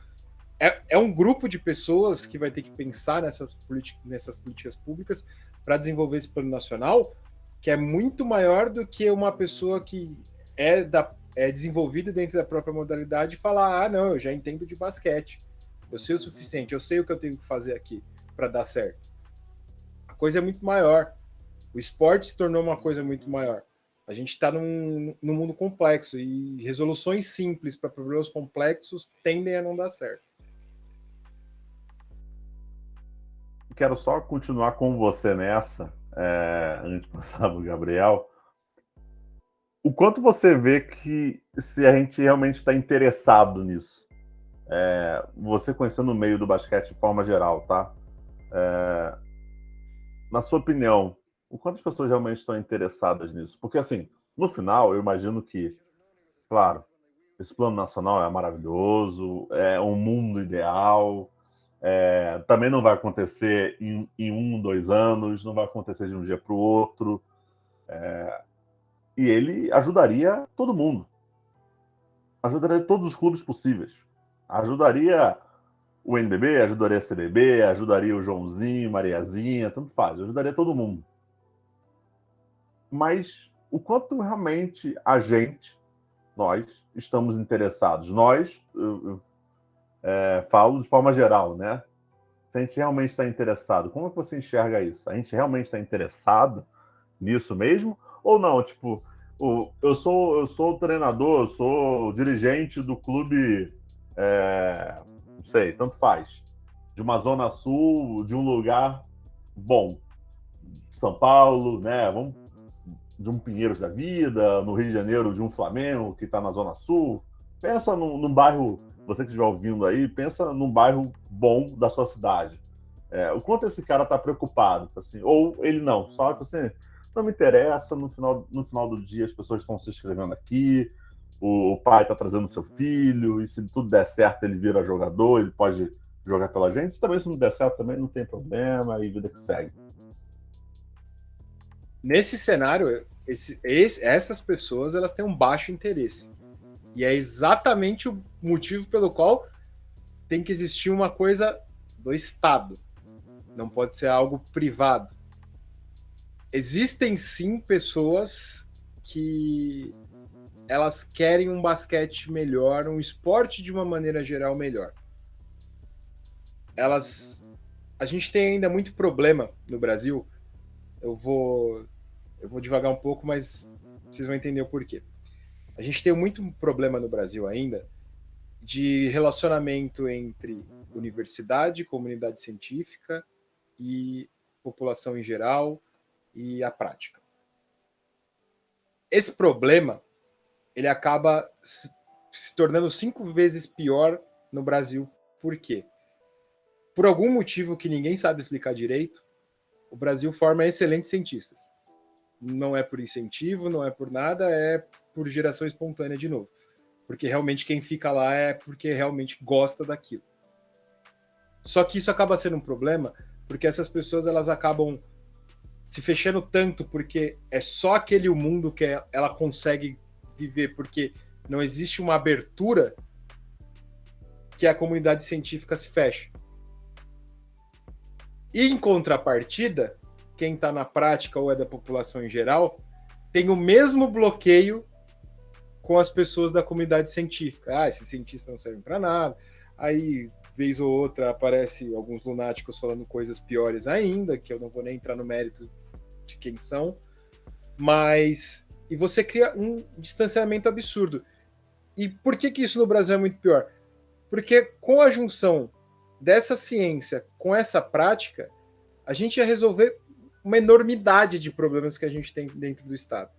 É um grupo de pessoas que vai ter que pensar nessas políticas públicas para desenvolver esse plano nacional, que é muito maior do que uma pessoa que é desenvolvida dentro da própria modalidade e falar, não, eu já entendo de basquete. eu sei o suficiente, eu sei o que eu tenho que fazer aqui para dar certo. A coisa é muito maior. O esporte se tornou uma coisa muito maior. A gente está num mundo complexo e resoluções simples para problemas complexos tendem a não dar certo. Quero só continuar com você nessa, antes de passar para o Gabriel. O quanto você vê que se a gente realmente está interessado nisso? Você conhecendo o meio do basquete de forma geral, tá? Na sua opinião, o quanto as pessoas realmente estão interessadas nisso? Porque, assim, no final, eu imagino que, claro, esse plano nacional é maravilhoso, é um mundo ideal, também não vai acontecer em 1, 2 anos, não vai acontecer de um dia para o outro, e ele ajudaria todo mundo, ajudaria todos os clubes possíveis, ajudaria o NBB, ajudaria a CBB, ajudaria o Joãozinho, Mariazinha, tanto faz, ajudaria todo mundo. Mas o quanto realmente a gente, nós, estamos interessados? Nós, eu falo de forma geral, né? Se a gente realmente está interessado, como é que você enxerga isso? A gente realmente está interessado nisso mesmo? Ou não? Tipo, eu sou treinador, eu sou dirigente do clube, não sei, tanto faz, de uma zona sul, de um lugar bom, São Paulo, né? Vamos de um Pinheiros da vida, no Rio de Janeiro, de um Flamengo que está na zona sul. Pensa num bairro, você que estiver ouvindo aí, pensa num bairro bom da sua cidade. O quanto esse cara está preocupado, assim, ou ele não, só que assim, não me interessa, no final do dia as pessoas estão se inscrevendo aqui, o pai está trazendo seu filho, e se tudo der certo ele vira jogador, ele pode jogar pela gente, se também se não der certo também não tem problema, e vida que segue. Nesse cenário, essas pessoas elas têm um baixo interesse. E é exatamente o motivo pelo qual tem que existir uma coisa do Estado. Não pode ser algo privado. Existem sim pessoas que elas querem um basquete melhor, um esporte de uma maneira geral melhor. A gente tem ainda muito problema no Brasil. Eu vou devagar um pouco, mas vocês vão entender o porquê. A gente tem muito problema no Brasil ainda de relacionamento entre universidade, comunidade científica e população em geral e a prática. Esse problema ele acaba se tornando 5 vezes pior no Brasil. Por quê? Por algum motivo que ninguém sabe explicar direito, o Brasil forma excelentes cientistas. Não é por incentivo, não é por nada, é por geração espontânea de novo. Porque realmente quem fica lá é porque realmente gosta daquilo. Só que isso acaba sendo um problema, porque essas pessoas elas acabam se fechando tanto porque é só aquele o mundo que ela consegue viver, porque não existe uma abertura que a comunidade científica se fecha. E em contrapartida, quem está na prática ou é da população em geral, tem o mesmo bloqueio com as pessoas da comunidade científica. Esses cientistas não servem para nada. Aí, vez ou outra, aparece alguns lunáticos falando coisas piores ainda, que eu não vou nem entrar no mérito de quem são. Mas... E você cria um distanciamento absurdo. E por que isso no Brasil é muito pior? Porque com a junção dessa ciência com essa prática, a gente ia resolver uma enormidade de problemas que a gente tem dentro do Estado.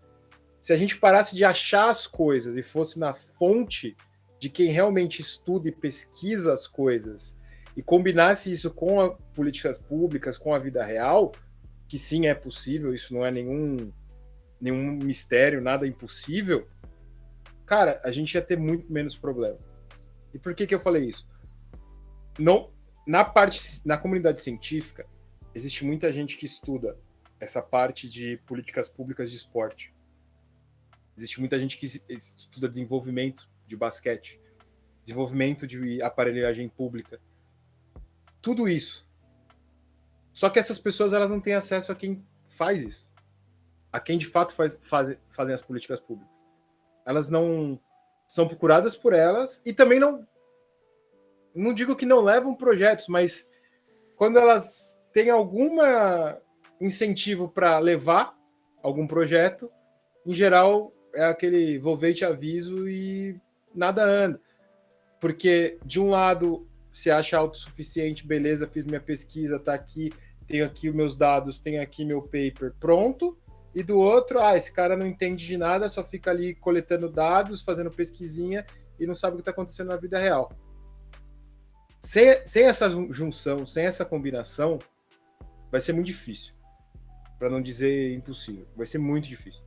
Se a gente parasse de achar as coisas e fosse na fonte de quem realmente estuda e pesquisa as coisas e combinasse isso com políticas públicas, com a vida real, que sim é possível, isso não é nenhum mistério, nada impossível, cara, a gente ia ter muito menos problema. E por que eu falei isso? Não, na comunidade científica, existe muita gente que estuda essa parte de políticas públicas de esporte. Existe muita gente que estuda desenvolvimento de basquete, desenvolvimento de aparelhagem pública. Tudo isso. Só que essas pessoas elas não têm acesso a quem faz isso. A quem de fato fazem as políticas públicas. Elas não são procuradas por elas e também não não digo que não levam projetos, mas quando elas têm algum incentivo para levar algum projeto, em geral é aquele vou ver e te aviso e nada anda. Porque, de um lado, se acha autossuficiente, beleza, fiz minha pesquisa, tá aqui, tenho aqui os meus dados, tenho aqui meu paper pronto, e do outro, esse cara não entende de nada, só fica ali coletando dados, fazendo pesquisinha e não sabe o que está acontecendo na vida real. Sem essa junção, sem essa combinação, vai ser muito difícil. Para não dizer impossível. Vai ser muito difícil.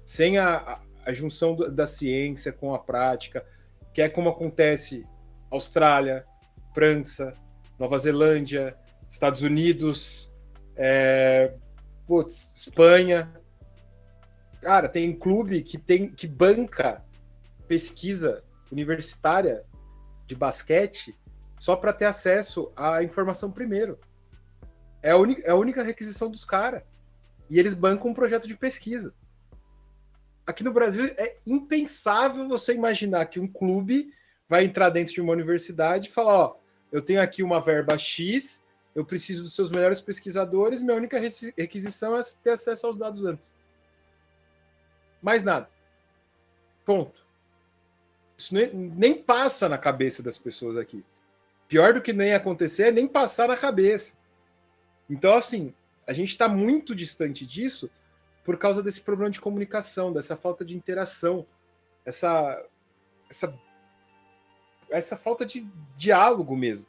Sem a junção da ciência com a prática, que é como acontece Austrália, França, Nova Zelândia, Estados Unidos, Espanha. Cara, tem clube que banca pesquisa universitária de basquete só para ter acesso à informação primeiro. É a única requisição dos caras. E eles bancam um projeto de pesquisa. Aqui no Brasil é impensável você imaginar que um clube vai entrar dentro de uma universidade e falar, eu tenho aqui uma verba X, eu preciso dos seus melhores pesquisadores, minha única requisição é ter acesso aos dados antes. Mais nada. Ponto. Isso nem passa na cabeça das pessoas aqui. Pior do que nem acontecer é nem passar na cabeça. Então, assim, a gente está muito distante disso por causa desse problema de comunicação, dessa falta de interação, essa falta de diálogo mesmo.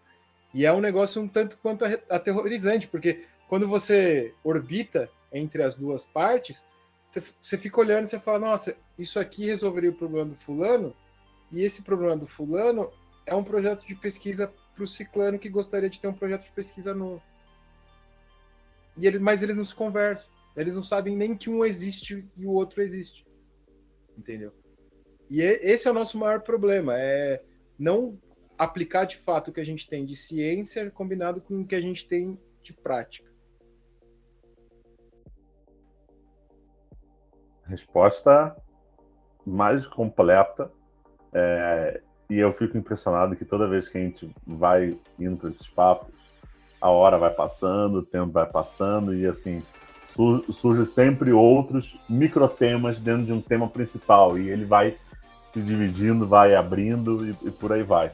E é um negócio um tanto quanto aterrorizante, porque quando você orbita entre as duas partes, você fica olhando e você fala, nossa, isso aqui resolveria o problema do fulano, e esse problema do fulano é um projeto de pesquisa para o ciclano que gostaria de ter um projeto de pesquisa novo. Mas eles não se conversam. Eles não sabem nem que um existe e o outro existe. Entendeu? E esse é o nosso maior problema. É não aplicar de fato o que a gente tem de ciência combinado com o que a gente tem de prática. Resposta mais completa. E eu fico impressionado que toda vez que a gente vai indo para esses papos, a hora vai passando, o tempo vai passando e assim surge sempre outros microtemas dentro de um tema principal e ele vai se dividindo, vai abrindo e por aí vai.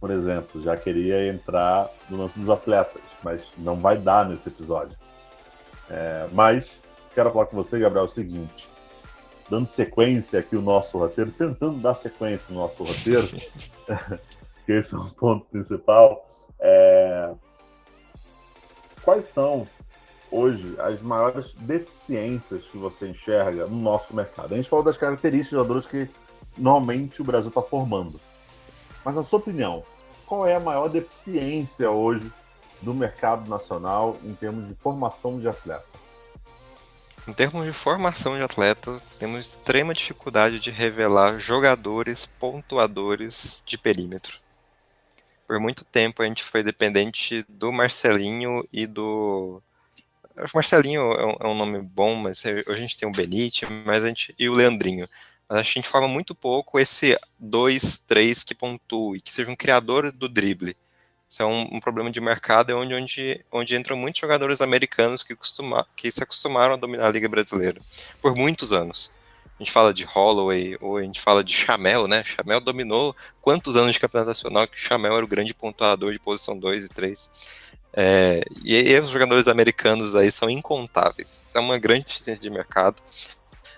Por exemplo, já queria entrar no lance dos atletas, mas não vai dar nesse episódio. Mas quero falar com você, Gabriel, o seguinte, dando sequência aqui o nosso roteiro, tentando dar sequência no nosso roteiro, que esse é um ponto principal. Quais são hoje as maiores deficiências que você enxerga no nosso mercado? A gente falou das características de jogadores que normalmente o Brasil está formando. Mas, na sua opinião, qual é a maior deficiência hoje do mercado nacional em termos de formação de atleta? Em termos de formação de atleta, temos extrema dificuldade de revelar jogadores pontuadores de perímetro. Por muito tempo a gente foi dependente do Marcelinho e do... O Marcelinho é um nome bom, mas hoje a gente tem o Benítez, e o Leandrinho. Mas acho que a gente forma muito pouco esse 2, 3 que pontue, que seja um criador do drible. Isso é um problema de mercado, onde entram muitos jogadores americanos que se acostumaram a dominar a Liga Brasileira por muitos anos. A gente fala de Holloway, ou a gente fala de Chamel, né? Chamel dominou quantos anos de campeonato nacional que o Chamel era o grande pontuador de posição 2 e 3. E os jogadores americanos aí são incontáveis. Isso é uma grande deficiência de mercado.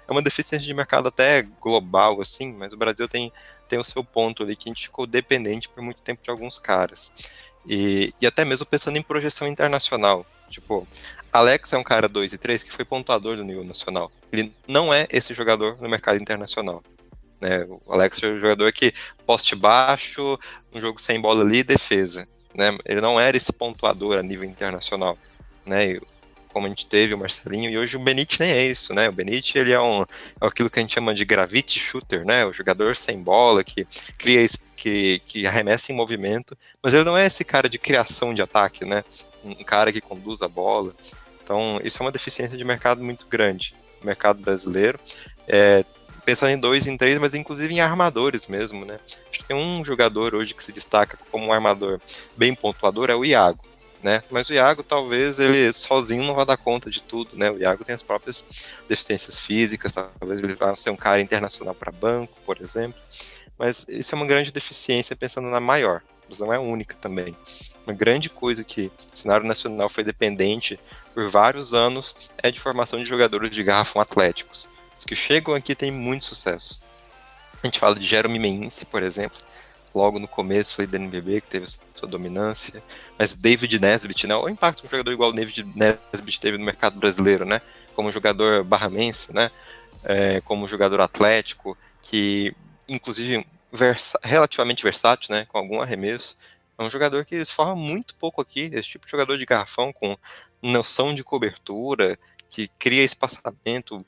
É uma deficiência de mercado até global, assim, mas o Brasil tem o seu ponto ali, que a gente ficou dependente por muito tempo de alguns caras. E até mesmo pensando em projeção internacional. Tipo, Alex é um cara 2 e 3 que foi pontuador do nível nacional. Ele não é esse jogador no mercado internacional. Né? O Alex é um jogador que poste baixo, um jogo sem bola ali, defesa. Né? Ele não era esse pontuador a nível internacional. Né? Como a gente teve o Marcelinho, e hoje o Benítez nem é isso, né? O Benítez, ele é aquilo que a gente chama de gravity shooter, né? O jogador sem bola, que cria, que arremessa em movimento, mas ele não é esse cara de criação de ataque, né? Um cara que conduz a bola. Então, isso é uma deficiência de mercado muito grande, no mercado brasileiro. pensando em 2, em 3, mas inclusive em armadores mesmo, né? Acho que tem um jogador hoje que se destaca como um armador bem pontuador, é o Iago, né? Mas o Iago, talvez, ele sozinho não vá dar conta de tudo, né? O Iago tem as próprias deficiências físicas, talvez ele vá ser um cara internacional para banco, por exemplo. Mas isso é uma grande deficiência pensando na maior, mas não é única também. Uma grande coisa que o cenário nacional foi dependente por vários anos é de formação de jogadores de garrafão atléticos. Os que chegam aqui têm muito sucesso. A gente fala de Jerome Meinse, por exemplo, logo no começo do NBB, que teve sua dominância, mas David Nesbitt, né? O impacto que um jogador igual o David Nesbitt teve no mercado brasileiro, né? Como jogador barramense, né? Como jogador atlético, que inclusive relativamente versátil, né? Com algum arremesso. É um jogador que se forma muito pouco aqui, esse tipo de jogador de garrafão com noção de cobertura, que cria espaçamento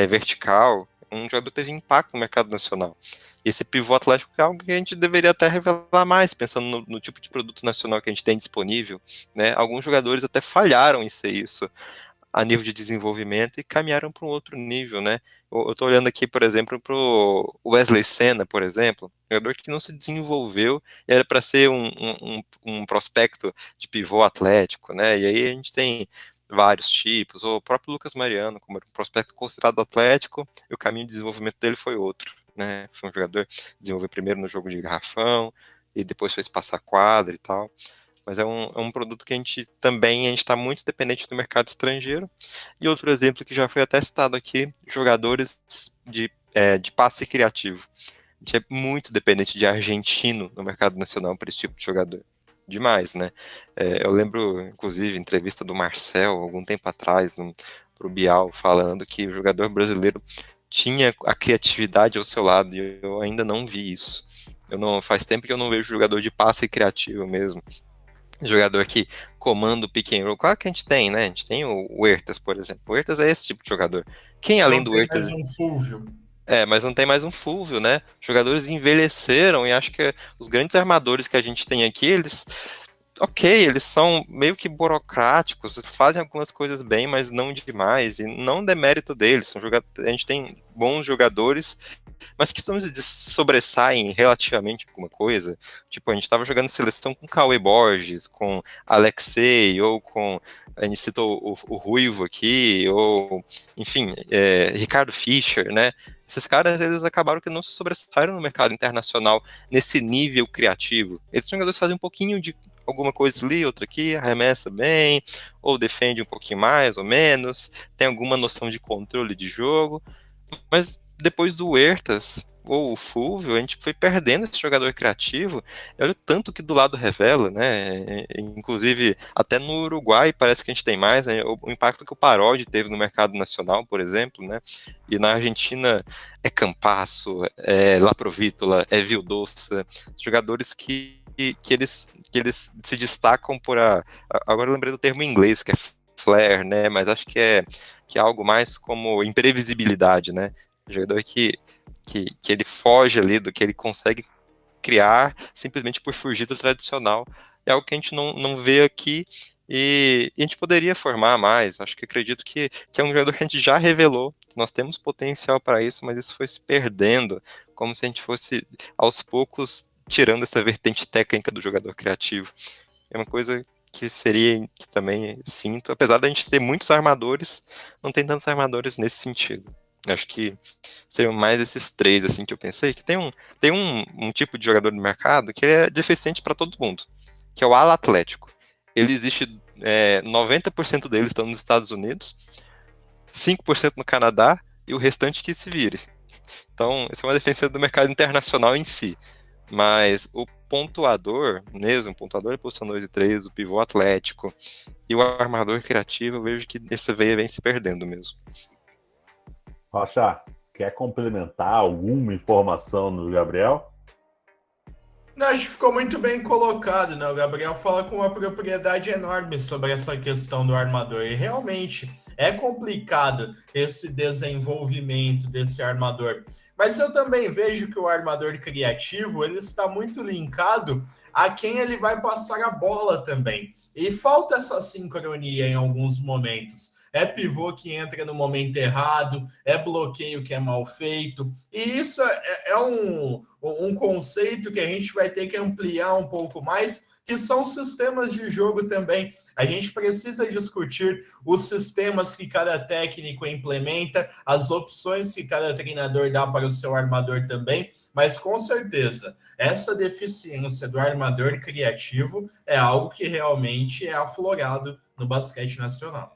vertical. Um jogador que teve impacto no mercado nacional. E esse pivô atlético é algo que a gente deveria até revelar mais, pensando no tipo de produto nacional que a gente tem disponível, né? Alguns jogadores até falharam em ser isso a nível de desenvolvimento e caminharam para um outro nível, né? Eu estou olhando aqui, por exemplo, para o Wesley Senna, por exemplo, jogador que não se desenvolveu, era para ser um prospecto de pivô atlético, né? E aí a gente tem vários tipos, o próprio Lucas Mariano, como era um prospecto considerado atlético, e o caminho de desenvolvimento dele foi outro, né? Foi um jogador que desenvolveu primeiro no jogo de garrafão, e depois foi passar quadra e tal. Mas é um produto que a gente está muito dependente do mercado estrangeiro. E outro exemplo que já foi até citado aqui, jogadores de passe criativo. A gente é muito dependente de argentino no mercado nacional para esse tipo de jogador. Demais, né? Eu lembro, inclusive, entrevista do Marcel, algum tempo atrás, para o Bial, falando que o jogador brasileiro tinha a criatividade ao seu lado, e eu ainda não vi isso. Faz tempo que eu não vejo jogador de passe criativo mesmo. Jogador que comanda o pick and roll. Claro que a gente tem, né? A gente tem o Huertas, por exemplo. O Huertas é esse tipo de jogador. Quem além do Huertas... mais um Fulvio. Mas não tem mais um Fulvio, né? Jogadores envelheceram e acho que os grandes armadores que a gente tem aqui, eles são meio que burocráticos, eles fazem algumas coisas bem, mas não demais, e não demérito deles. A gente tem bons jogadores, mas que sobressaem relativamente alguma coisa. Tipo, a gente estava jogando seleção com Cauê Borges, com Alexei, ou com, a gente citou o Ruivo aqui, ou, enfim, Ricardo Fischer, né? Esses caras, eles acabaram que não se sobressaíram no mercado internacional nesse nível criativo. Esses jogadores fazem um pouquinho de alguma coisa ali, outra aqui, arremessa bem, ou defende um pouquinho mais ou menos, tem alguma noção de controle de jogo, mas depois do Huertas ou o Fulvio, a gente foi perdendo esse jogador criativo, e olha o tanto que do lado revela, né? Inclusive, até no Uruguai parece que a gente tem mais, né? O impacto que o Parodi teve no mercado nacional, por exemplo, né? E na Argentina é Campasso, é Laprovítola, é Vildoça, jogadores que eles se destacam por agora eu lembrei do termo em inglês, que é flair, né? Mas acho que é algo mais como imprevisibilidade, né? Um jogador que ele foge ali do que ele consegue criar simplesmente por fugir do tradicional. É algo que a gente não vê aqui e a gente poderia formar mais. Acho que acredito que é um jogador que a gente já revelou. Nós temos potencial para isso, mas isso foi se perdendo, como se a gente fosse, aos poucos, tirando essa vertente técnica do jogador criativo. É uma coisa que seria, que também sinto, apesar da gente ter muitos armadores, não tem tantos armadores nesse sentido. Acho que seriam mais esses três, assim, que eu pensei, que tem um tipo de jogador no mercado que é deficiente para todo mundo, que é o ala atlético. Ele existe, 90% deles estão nos Estados Unidos, 5% no Canadá, e o restante que se vire. Então, essa é uma deficiência do mercado internacional em si. Mas o pontuador mesmo, pontuador de posição 2 e 3, o pivô atlético e o armador criativo, eu vejo que essa veia vem se perdendo mesmo. Rocha, quer complementar alguma informação do Gabriel? Não, acho que ficou muito bem colocado, né? O Gabriel fala com uma propriedade enorme sobre essa questão do armador. E realmente é complicado esse desenvolvimento desse armador. Mas eu também vejo que o armador criativo ele está muito linkado a quem ele vai passar a bola também. E falta essa sincronia em alguns momentos. É pivô que entra no momento errado, é bloqueio que é mal feito. E isso é um conceito que a gente vai ter que ampliar um pouco mais, que são sistemas de jogo também. A gente precisa discutir os sistemas que cada técnico implementa, as opções que cada treinador dá para o seu armador também, mas com certeza, essa deficiência do armador criativo é algo que realmente é aflorado no basquete nacional.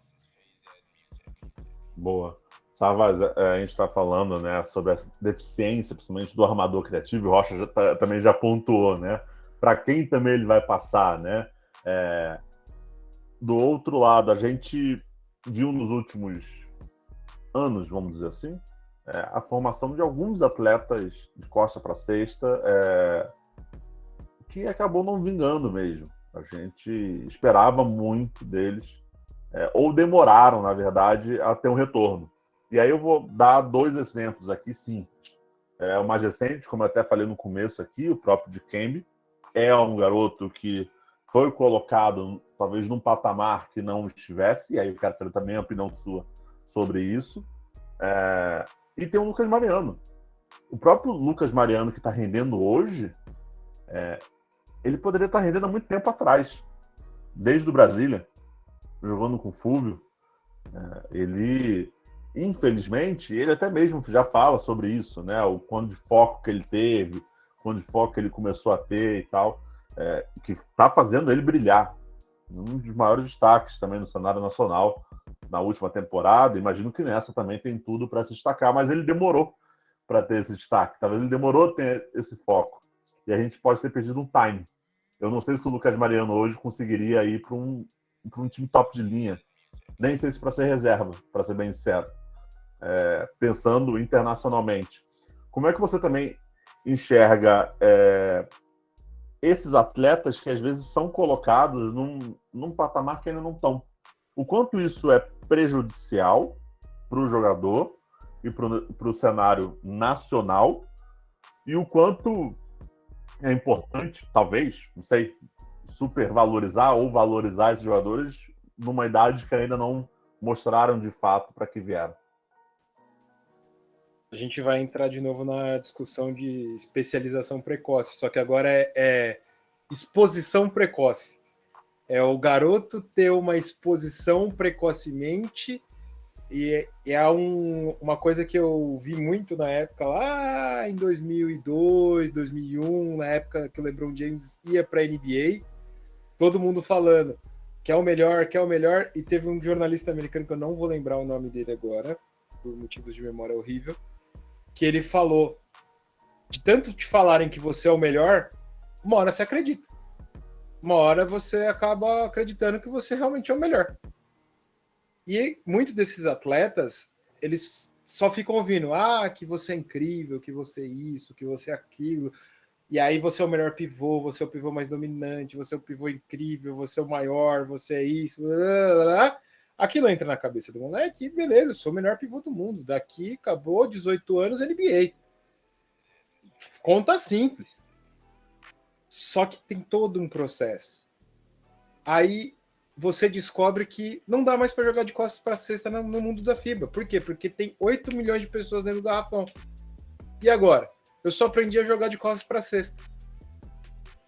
Boa. Savas, a gente está falando, né, sobre a deficiência, principalmente do armador criativo, o Rocha também já pontuou, né? Para quem também ele vai passar, né? Do outro lado, a gente viu nos últimos anos, vamos dizer assim, a formação de alguns atletas de costa para cesta, que acabou não vingando mesmo. A gente esperava muito deles, ou demoraram, na verdade, a ter um retorno. E aí eu vou dar 2 exemplos aqui, sim. O mais recente, como eu até falei no começo aqui, o próprio Dikembe, é um garoto que foi colocado, talvez, num patamar que não estivesse, e aí eu quero saber também a opinião sua sobre isso. E tem o Lucas Mariano. O próprio Lucas Mariano, que está rendendo hoje, ele poderia estar rendendo há muito tempo atrás, desde o Brasília, jogando com o Fúvio. Ele, infelizmente, ele até mesmo já fala sobre isso, né? O quanto de foco que ele teve, quanto de foco que ele começou a ter e tal, que está fazendo ele brilhar. Um dos maiores destaques também no cenário nacional na última temporada. Imagino que nessa também tem tudo para se destacar, mas ele demorou para ter esse destaque. Talvez ele demorou a ter esse foco. E a gente pode ter perdido um time. Eu não sei se o Lucas Mariano hoje conseguiria ir para um time top de linha. Nem sei se para ser reserva, para ser bem sincero. Pensando internacionalmente. Como é que você também enxerga esses atletas que às vezes são colocados num patamar que ainda não estão? O quanto isso é prejudicial para o jogador e para o cenário nacional, e o quanto é importante, talvez, não sei, supervalorizar ou valorizar esses jogadores numa idade que ainda não mostraram de fato para que vieram. A gente vai entrar de novo na discussão de especialização precoce, só que agora é exposição precoce. É o garoto ter uma exposição precocemente, e uma coisa que eu vi muito na época, lá em 2002, 2001, na época que o LeBron James ia para a NBA, todo mundo falando que é o melhor, e teve um jornalista americano, que eu não vou lembrar o nome dele agora, por motivos de memória horrível, que ele falou, de tanto te falarem que você é o melhor, uma hora você acredita. Uma hora você acaba acreditando que você realmente é o melhor. E muitos desses atletas, eles só ficam ouvindo, que você é incrível, que você é isso, que você é aquilo, e aí você é o melhor pivô, você é o pivô mais dominante, você é o pivô incrível, você é o maior, você é isso, blá, blá, blá. Aquilo entra na cabeça do moleque, beleza, eu sou o melhor pivô do mundo, daqui acabou, 18 anos, NBA. Conta simples. Só que tem todo um processo. Aí você descobre que não dá mais para jogar de costas para cesta no mundo da FIBA. Por quê? Porque tem 8 milhões de pessoas dentro do garrafão. E agora? Eu só aprendi a jogar de costas para cesta.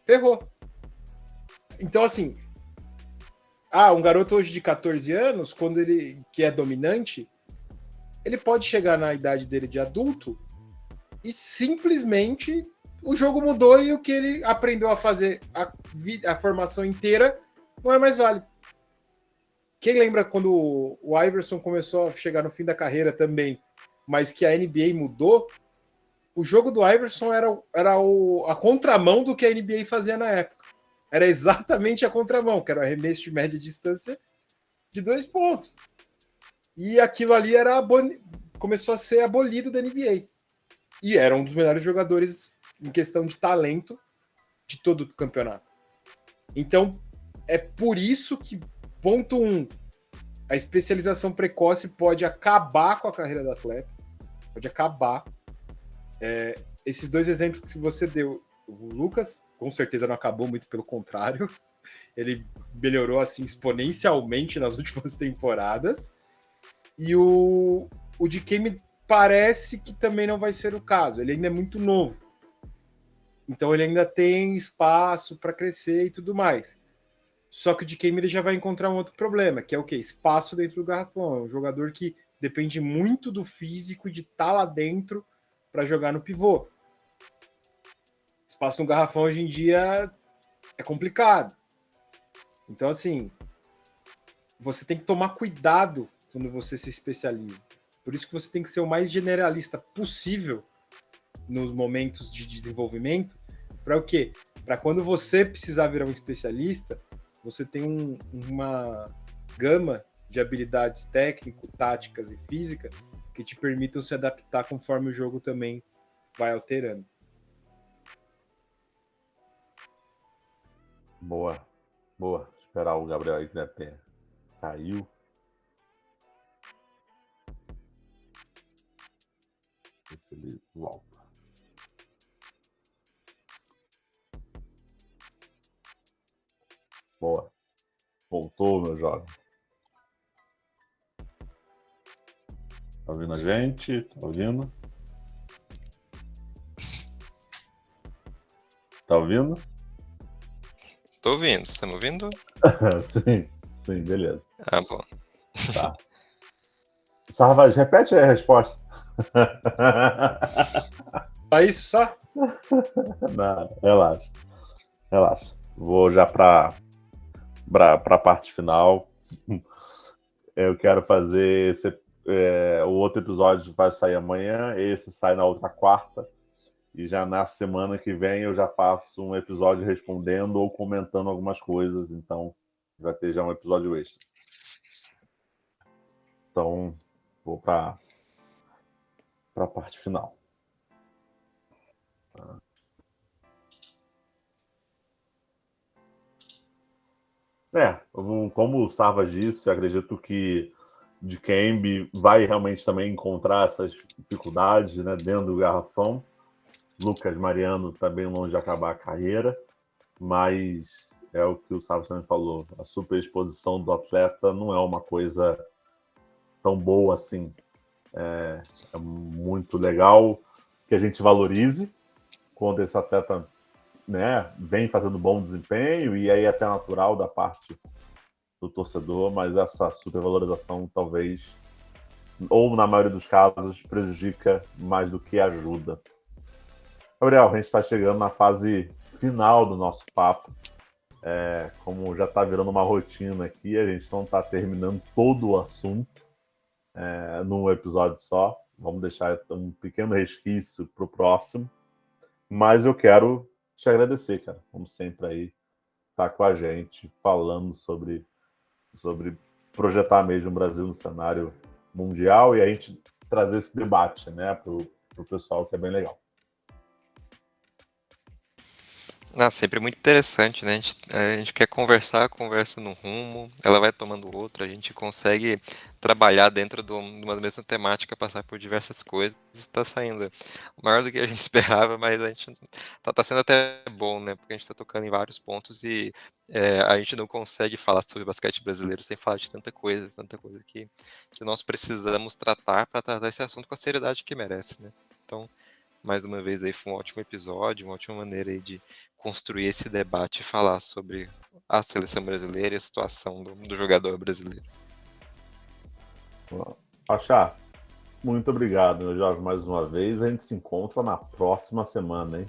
Ferrou. Então, assim, um garoto hoje de 14 anos, quando ele que é dominante, ele pode chegar na idade dele de adulto e simplesmente o jogo mudou e o que ele aprendeu a fazer a formação inteira não é mais válido. Quem lembra quando o Iverson começou a chegar no fim da carreira também, mas que a NBA mudou? O jogo do Iverson era a contramão do que a NBA fazia na época. Era exatamente a contramão, que era o arremesso de média distância de 2 pontos. E aquilo ali começou a ser abolido da NBA. E era um dos melhores jogadores em questão de talento de todo o campeonato. Então, é por isso que, ponto 1, a especialização precoce pode acabar com a carreira do atleta. Pode acabar. Esses 2 exemplos que você deu, o Lucas, com certeza não acabou, muito pelo contrário. Ele melhorou assim exponencialmente nas últimas temporadas. E o DK me parece que também não vai ser o caso. Ele ainda é muito novo. Então ele ainda tem espaço para crescer e tudo mais. Só que o DK ele já vai encontrar um outro problema, que é o quê? Espaço dentro do garrafão. É um jogador que depende muito do físico e de estar lá dentro para jogar no pivô. Espaço no garrafão hoje em dia é complicado. Então, assim, você tem que tomar cuidado quando você se especializa. Por isso que você tem que ser o mais generalista possível nos momentos de desenvolvimento. Para o quê? Para quando você precisar virar um especialista, você tem uma gama de habilidades técnico, táticas e física que te permitam se adaptar conforme o jogo também vai alterando. Boa. Esperar o Gabriel aí que deve ter caiu. Ver se ele volta. Boa. Voltou, meu jovem. Tá ouvindo a gente? Tá ouvindo? Tá ouvindo? Tô ouvindo, você tá me ouvindo? Sim, beleza. Ah, bom. Tá. Sarvaz, repete aí a resposta. Só isso, só? Não, relaxa. Vou já para a parte final. Eu quero fazer o outro episódio vai sair amanhã, esse sai na outra quarta. E já na semana que vem eu já faço um episódio respondendo ou comentando algumas coisas. Então vai ter já um episódio extra. Então vou para a parte final. Como o Sarvas disse, acredito que Dikembe vai realmente também encontrar essas dificuldades, né, dentro do garrafão. Lucas Mariano está bem longe de acabar a carreira, mas é o que o Sarvas também falou, a superexposição do atleta não é uma coisa tão boa assim. É muito legal que a gente valorize quando esse atleta, né, vem fazendo bom desempenho, e aí é até natural da parte do torcedor, mas essa supervalorização talvez, ou na maioria dos casos, prejudica mais do que ajuda. Gabriel, a gente está chegando na fase final do nosso papo. Como já está virando uma rotina aqui, a gente não está terminando todo o assunto num episódio só. Vamos deixar um pequeno resquício para o próximo. Mas eu quero te agradecer, cara, como sempre aí, estar com a gente, falando sobre projetar mesmo o Brasil no cenário mundial e a gente trazer esse debate, né, para o pessoal, que é bem legal. Sempre muito interessante, né? A gente quer conversar, a conversa no rumo, ela vai tomando outra, a gente consegue trabalhar dentro de uma mesma temática, passar por diversas coisas, está saindo maior do que a gente esperava, mas a gente tá sendo até bom, né? Porque a gente está tocando em vários pontos e a gente não consegue falar sobre basquete brasileiro sem falar de tanta coisa que nós precisamos tratar para tratar esse assunto com a seriedade que merece, né? Então, mais uma vez aí foi um ótimo episódio, uma ótima maneira aí de construir esse debate e falar sobre a seleção brasileira e a situação do jogador brasileiro. Pachá, muito obrigado, meu jovem, mais uma vez. A gente se encontra na próxima semana, hein?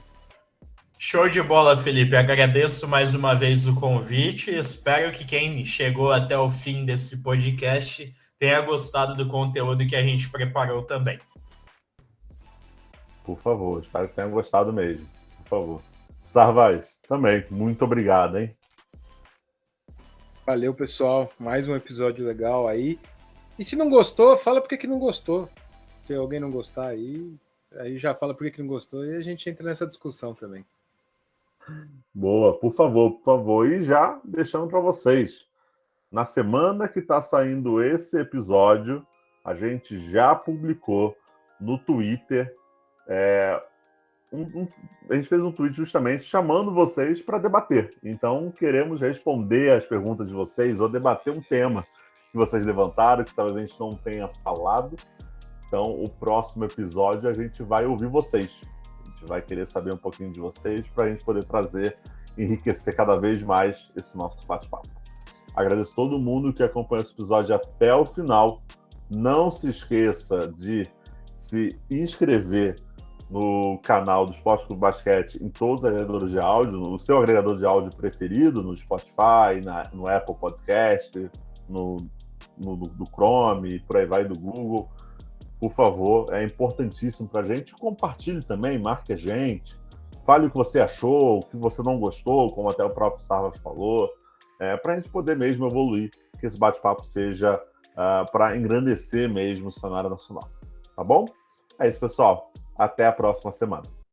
Show de bola, Felipe. Agradeço mais uma vez o convite. Espero que quem chegou até o fim desse podcast tenha gostado do conteúdo que a gente preparou também. Por favor, espero que tenham gostado mesmo. Por favor. Sarvaz, também, muito obrigado, hein? Valeu, pessoal. Mais um episódio legal aí. E se não gostou, fala por que não gostou. Se alguém não gostar aí já fala por que não gostou e a gente entra nessa discussão também. Boa, por favor. E já deixando para vocês, na semana que está saindo esse episódio, a gente já publicou no Twitter a gente fez um tweet justamente chamando vocês para debater. Então, queremos responder as perguntas de vocês ou debater um tema que vocês levantaram, que talvez a gente não tenha falado. Então, o próximo episódio a gente vai ouvir vocês. A gente vai querer saber um pouquinho de vocês para a gente poder trazer, enriquecer cada vez mais esse nosso bate-papo. Agradeço todo mundo que acompanha esse episódio até o final. Não se esqueça de se inscrever no canal do Esporte Clube Basquete em todos os agregadores de áudio, no seu agregador de áudio preferido, no Spotify, no Apple Podcast, no Chrome, por aí vai, do Google. Por favor, é importantíssimo para a gente. Compartilhe também, marque a gente. Fale o que você achou, o que você não gostou, como até o próprio Sarvas falou, para a gente poder mesmo evoluir, que esse bate-papo seja para engrandecer mesmo o cenário nacional. Tá bom? É isso, pessoal. Até a próxima semana.